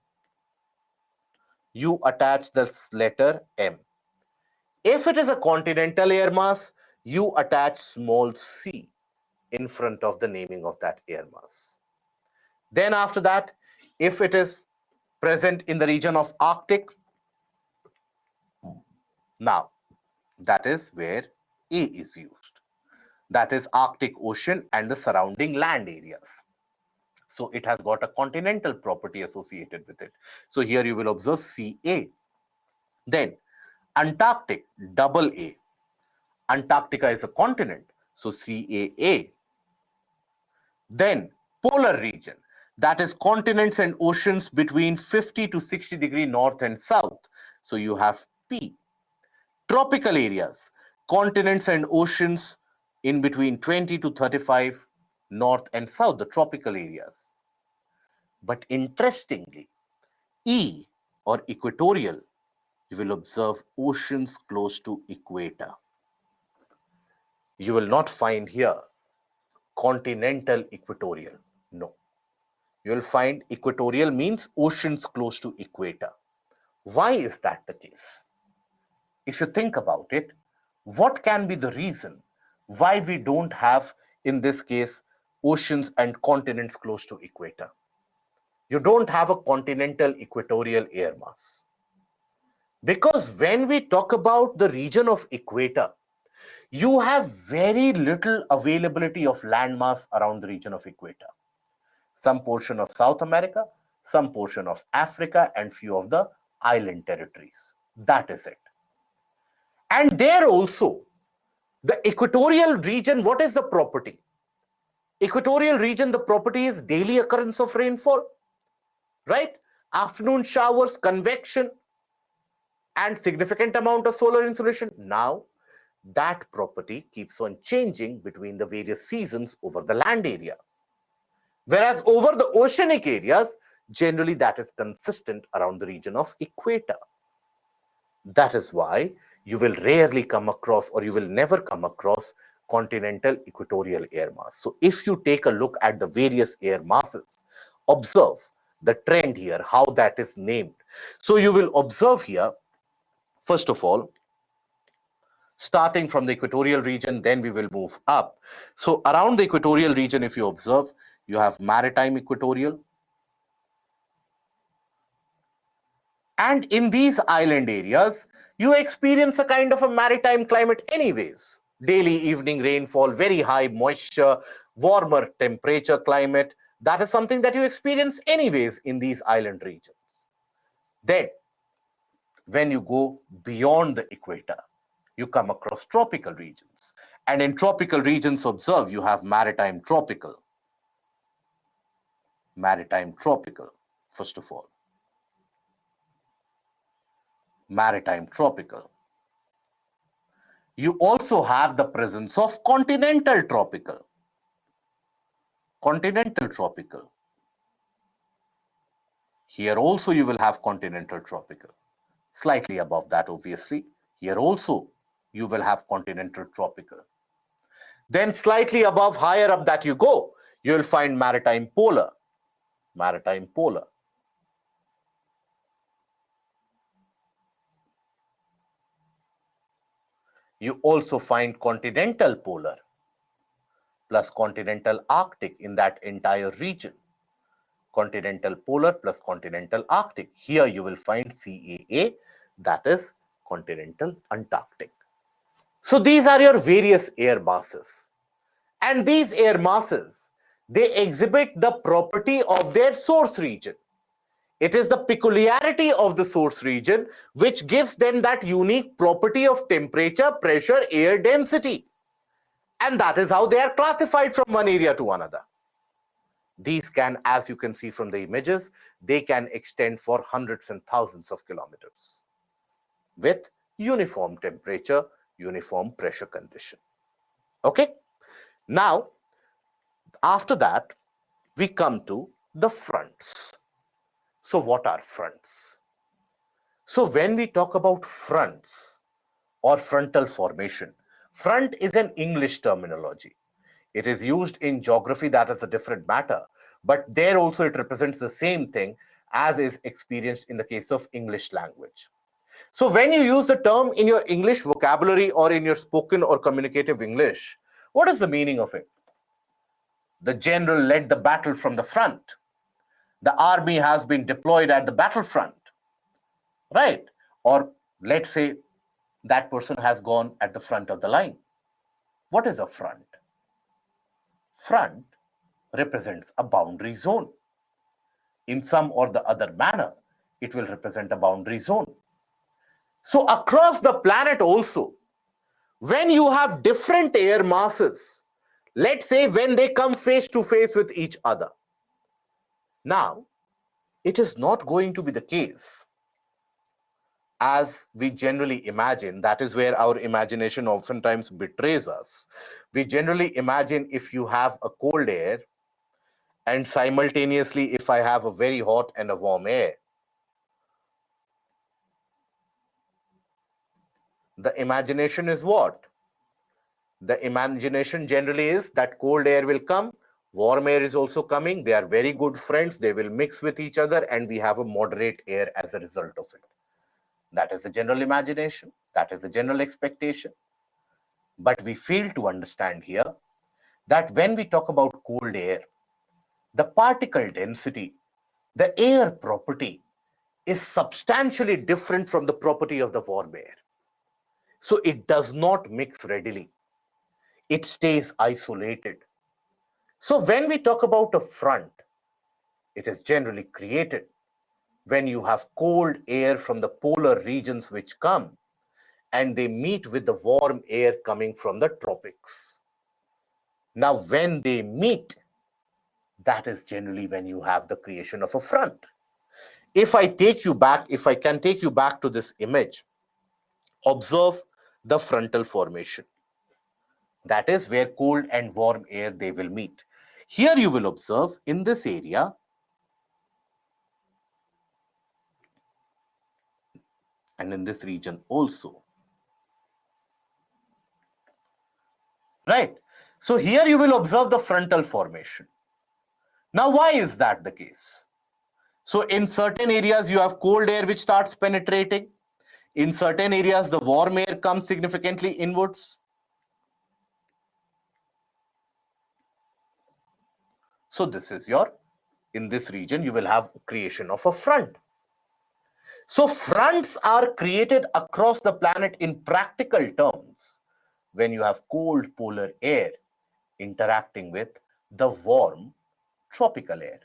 A: You attach this letter M. If it is a continental air mass, you attach small c in front of the naming of that air mass. Then after that, if it is present in the region of Arctic, now that is where A is used. That is Arctic Ocean and the surrounding land areas. So it has got a continental property associated with it. So here you will observe CA. Then Antarctic, double A. Antarctica is a continent, so CAA. Then polar region, that is continents and oceans between 50 to 60 degree north and south, so you have P. Tropical areas, continents and oceans in between 20 to 35 north and south, the tropical areas. But interestingly, E, or equatorial, you will observe oceans close to equator. You will not find here continental equatorial. No. You will find equatorial means oceans close to equator. Why is that the case? If you think about it, what can be the reason why we don't have, in this case, oceans and continents close to equator? You don't have a continental equatorial air mass. Because when we talk about the region of equator, you have very little availability of land mass around the region of equator. Some portion of South America, some portion of Africa, and few of the island territories. That is it. And there also, the equatorial region, what is the property? Equatorial region, the property is daily occurrence of rainfall, right? Afternoon showers, convection, and significant amount of solar insolation. Now, that property keeps on changing between the various seasons over the land area. Whereas over the oceanic areas, generally that is consistent around the region of equator. That is why you will rarely come across, or you will never come across, continental equatorial air mass. So if you take a look at the various air masses, observe the trend here, how that is named. So you will observe here, first of all, starting from the equatorial region, then we will move up. So around the equatorial region, if you observe, you have maritime equatorial. And in these island areas, you experience a kind of a maritime climate anyways. Daily evening rainfall, very high moisture, warmer temperature climate. That is something that you experience anyways in these island regions. Then, when you go beyond the equator, you come across tropical regions. And in tropical regions, observe, you have maritime tropical. Maritime tropical, first of all. Maritime tropical. You also have the presence of continental tropical. Continental tropical. Here also you will have continental tropical. Slightly above that, obviously. Here also you will have continental tropical. Then slightly above, higher up that you go, you will find maritime polar. Maritime polar. You also find continental polar plus continental Arctic in that entire region. Continental polar plus continental Arctic. Here you will find CAA, that is continental Antarctic. So these are your various air masses. And these air masses, they exhibit the property of their source region. It is the peculiarity of the source region which gives them that unique property of temperature, pressure, air density. And that is how they are classified from one area to another. These can, as you can see from the images, they can extend for hundreds and thousands of kilometers with uniform temperature, uniform pressure condition. Okay? Now, after that, we come to the fronts. So what are fronts? So when we talk about fronts or frontal formation, front is an English terminology. It is used in geography, that is a different matter. But there also it represents the same thing as is experienced in the case of English language. So when you use the term in your English vocabulary or in your spoken or communicative English, what is the meaning of it? The general led the battle from the front. The army has been deployed at the battlefront, right? Or let's say that person has gone at the front of the line. What is a front? Front represents a boundary zone. In some or the other manner, it will represent a boundary zone. So across the planet also, when you have different air masses, let's say when they come face to face with each other, now it is not going to be the case as we generally imagine. That is where our imagination oftentimes betrays us. We generally imagine if you have a cold air and simultaneously if I have a very hot and a warm air, the imagination is what? The imagination generally is that cold air will come, warm air is also coming, they are very good friends, they will mix with each other, and we have a moderate air as a result of it. That is the general imagination, that is the general expectation. But we fail to understand here that when we talk about cold air, the particle density, the air property is substantially different from the property of the warm air. So it does not mix readily. It stays isolated. So when we talk about a front, It is generally created when you have cold air from the polar regions which come and they meet with the warm air coming from the tropics. Now, when they meet, that is generally when you have the creation of a front. If I can take you back to this image, observe the frontal formation. That is where cold and warm air they will meet. Here you will observe in this area and in this region also. Right? So here you will observe the frontal formation. Now, why is that the case? So in certain areas, you have cold air which starts penetrating. In certain areas, the warm air comes significantly inwards. So this is in this region, you will have creation of a front. So fronts are created across the planet in practical terms when you have cold polar air interacting with the warm tropical air.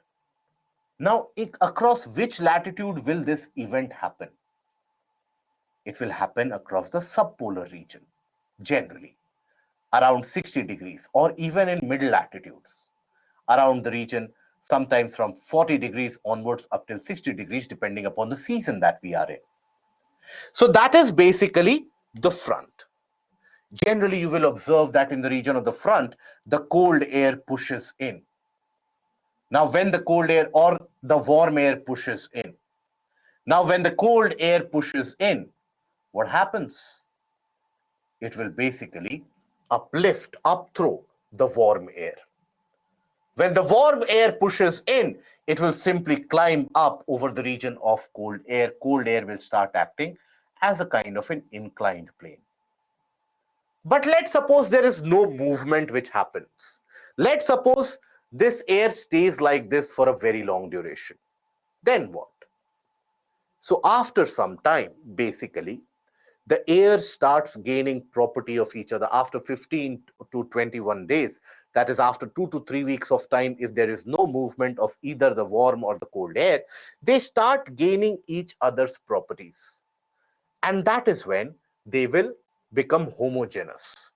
A: Now, across which latitude will this event happen? It will happen across the subpolar region, generally, around 60 degrees, or even in middle latitudes, around the region, sometimes from 40 degrees onwards up till 60 degrees, depending upon the season that we are in. So that is basically the front. Generally, you will observe that in the region of the front, the cold air pushes in. Now, when the cold air or the warm air pushes in, now when the cold air pushes in, what happens? It will basically upthrow the warm air. When the warm air pushes in, it will simply climb up over the region of cold air. Cold air will start acting as a kind of an inclined plane. But let's suppose there is no movement which happens. Let's suppose this air stays like this for a very long duration. Then what? So after some time, basically, the air starts gaining property of each other after 15 to 21 days. That is after 2 to 3 weeks of time, if there is no movement of either the warm or the cold air, they start gaining each other's properties. And that is when they will become homogeneous.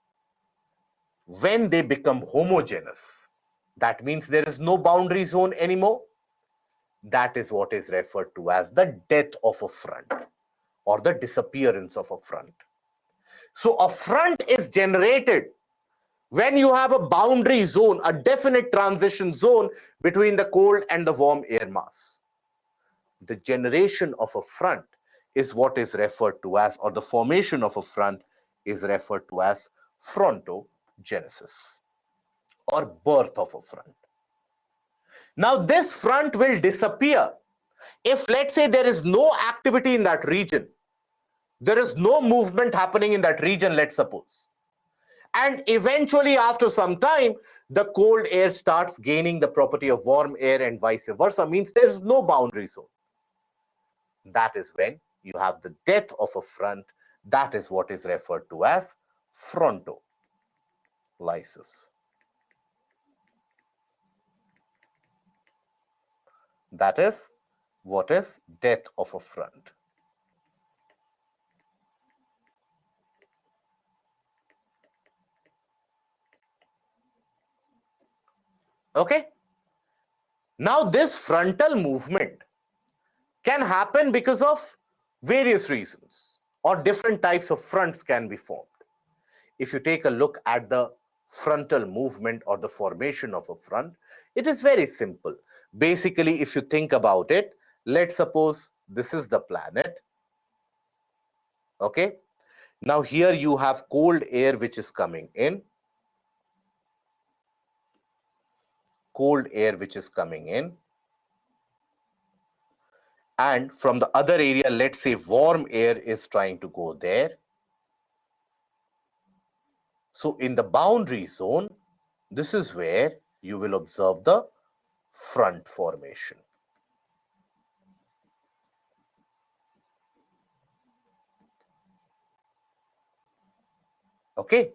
A: When they become homogeneous, that means there is no boundary zone anymore. That is what is referred to as the death of a front or the disappearance of a front. So a front is generated when you have a boundary zone, a definite transition zone between the cold and the warm air mass. The generation of a front is what is referred to as, or the formation of a front is referred to as frontogenesis or birth of a front. Now this front will disappear if, let's say, there is no activity in that region. There is no movement happening in that region, let's suppose. And eventually, after some time, the cold air starts gaining the property of warm air and vice versa, means there is no boundary zone. That is when you have the death of a front. That is what is referred to as frontolysis. That is what is death of a front. Okay. Now, this frontal movement can happen because of various reasons, or different types of fronts can be formed. If you take a look at the frontal movement or the formation of a front, it is very simple. Basically, if you think about it, let's suppose this is the planet. Okay. Now here you have cold air which is coming in. Cold air which is coming in. And from the other area, let's say warm air is trying to go there. So in the boundary zone, this is where you will observe the front formation. Okay.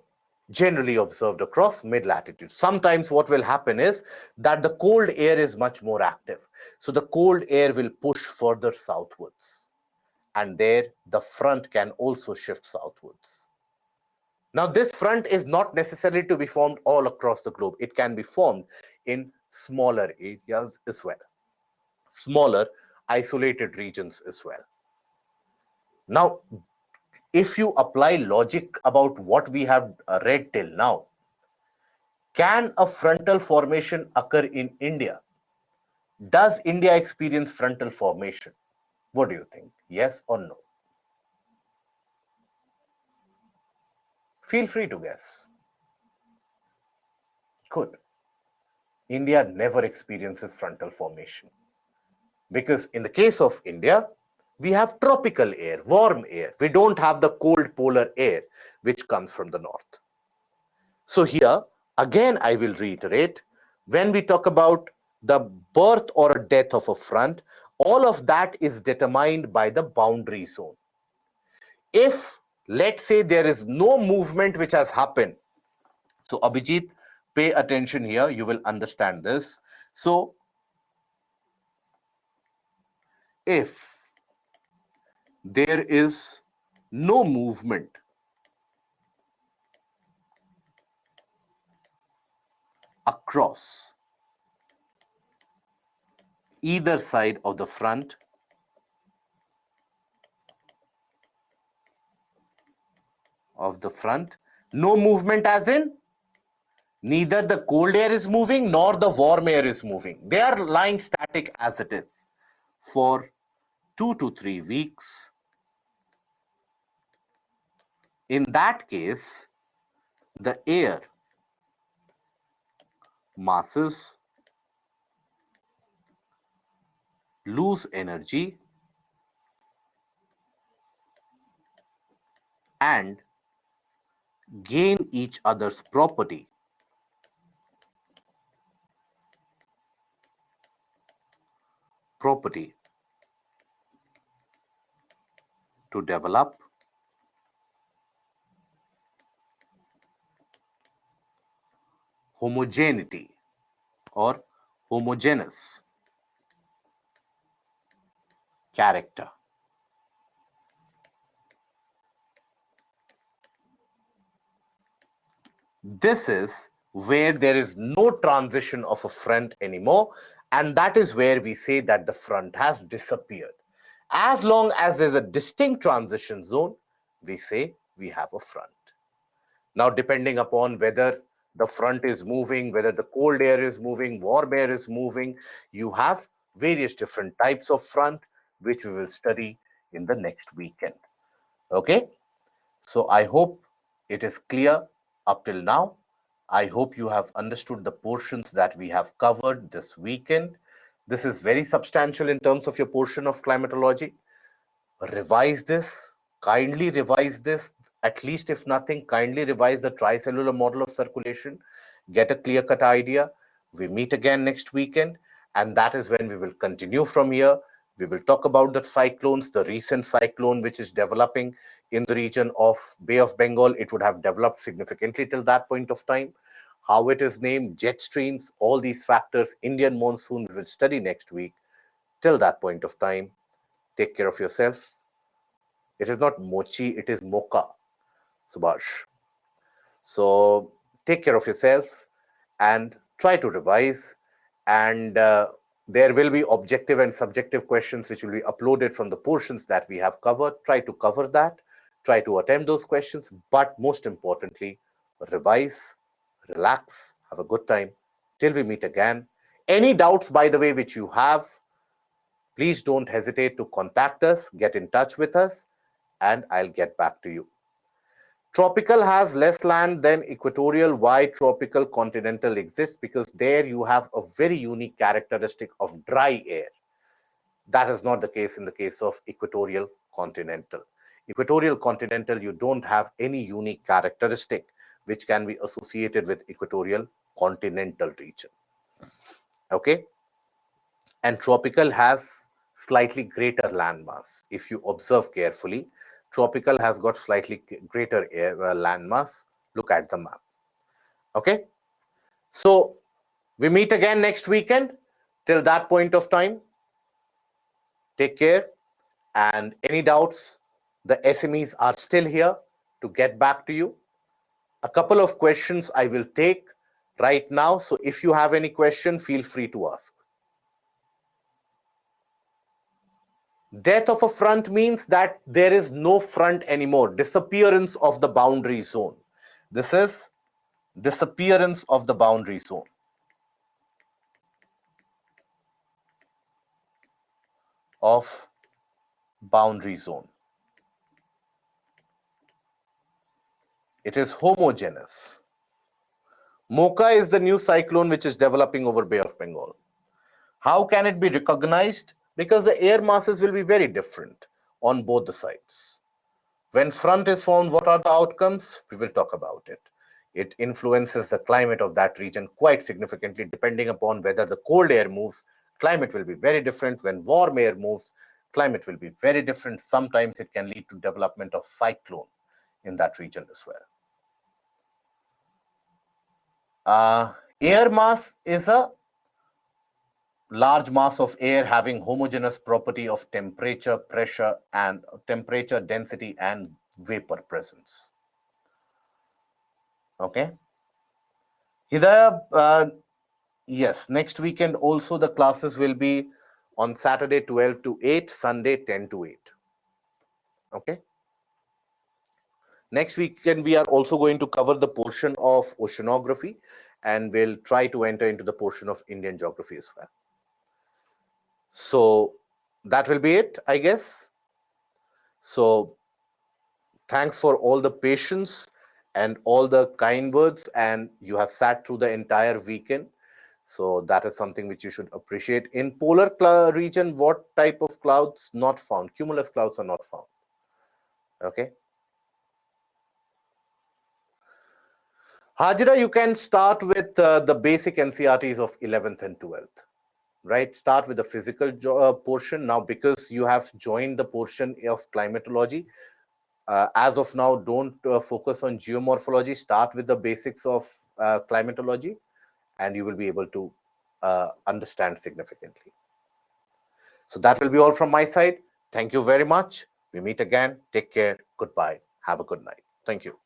A: generally observed across mid-latitude. Sometimes what will happen is that the cold air is much more active. So the cold air will push further southwards. And there the front can also shift southwards. Now, this front is not necessary to be formed all across the globe. It can be formed in smaller areas as well, smaller isolated regions as well. Now, if you apply logic about what we have read till now, can a frontal formation occur in India? Does India experience frontal formation? What do you think? Yes or no? Feel free to guess. Good. India never experiences frontal formation. Because in the case of India, we have tropical air, warm air. We don't have the cold polar air which comes from the north. So here, again, I will reiterate, when we talk about the birth or death of a front, all of that is determined by the boundary zone. If, let's say, there is no movement which has happened, so Abhijit, pay attention here, you will understand this. So, if there is no movement across either side of the front, no movement as in neither the cold air is moving nor the warm air is moving. They are lying static as it is for 2 to 3 weeks. In that case, the air masses lose energy and gain each other's property to develop homogeneity or homogeneous character. This is where there is no transition of a front anymore, and that is where we say that the front has disappeared. As long as there's a distinct transition zone, we say we have a front. Now, depending upon whether the front is moving, whether the cold air is moving, warm air is moving, you have various different types of front, which we will study in the next weekend. Okay? So I hope it is clear up till now. I hope you have understood the portions that we have covered this weekend. This is very substantial in terms of your portion of climatology. Revise this, kindly revise this, at least if nothing, kindly revise the tricellular model of circulation, get a clear-cut idea. We meet again next weekend, and that is when we will continue from here. We will talk about the cyclones, the recent cyclone which is developing in the region of Bay of Bengal. It would have developed significantly till that point of time. How it is named, jet streams, all these factors, Indian monsoon, we will study next week. Till that point of time, take care of yourself. It is not mochi, it is mocha, Subhash. So take care of yourself and try to revise. And there will be objective and subjective questions which will be uploaded from the portions that we have covered. Try to cover that. Try to attempt those questions. But most importantly, revise, relax, have a good time. Till we meet again. Any doubts, by the way, which you have, please don't hesitate to contact us, get in touch with us, and I'll get back to you. Tropical has less land than equatorial. Why tropical continental exists? Because there you have a very unique characteristic of dry air. That is not the case in the case of equatorial continental. Equatorial continental, you don't have any unique characteristic which can be associated with equatorial continental region. Okay? And tropical has slightly greater land mass. If you observe carefully, tropical has got slightly greater land mass, look at the map. Okay, so we meet again next weekend. Till that point of time, take care, and any doubts, the SMEs are still here to get back to you. A couple of questions I will take right now, so if you have any question, feel free to ask. Death of a front means that there is no front anymore, disappearance of the boundary zone. This is disappearance of the boundary zone. Of boundary zone. It is homogeneous. Mocha is the new cyclone which is developing over Bay of Bengal. How can it be recognized? Because the air masses will be very different on both the sides. When front is formed, what are the outcomes? We will talk about it. It influences the climate of that region quite significantly. Depending upon whether the cold air moves, climate will be very different. When warm air moves, climate will be very different. Sometimes it can lead to development of cyclone in that region as well. Air mass is a large mass of air having homogeneous property of temperature, pressure, and temperature, density, and vapor presence. Okay. Hidaya, yes, next weekend also the classes will be on Saturday 12 to 8, Sunday 10 to 8. Okay. Next weekend we are also going to cover the portion of oceanography, and we'll try to enter into the portion of Indian geography as well. So that will be it, I guess. So thanks for all the patience and all the kind words, and you have sat through the entire weekend. So that is something which you should appreciate. In polar region, what type of clouds not found? Cumulus clouds are not found. Okay. Hajira, you can start with the basic NCRTs of 11th and 12th. Right, start with the physical portion. Now, because you have joined the portion of climatology, as of now, don't focus on geomorphology. Start with the basics of climatology, and you will be able to understand significantly. So that will be all from my side. Thank you very much. We meet again. Take care. Goodbye. Have a good night. Thank you.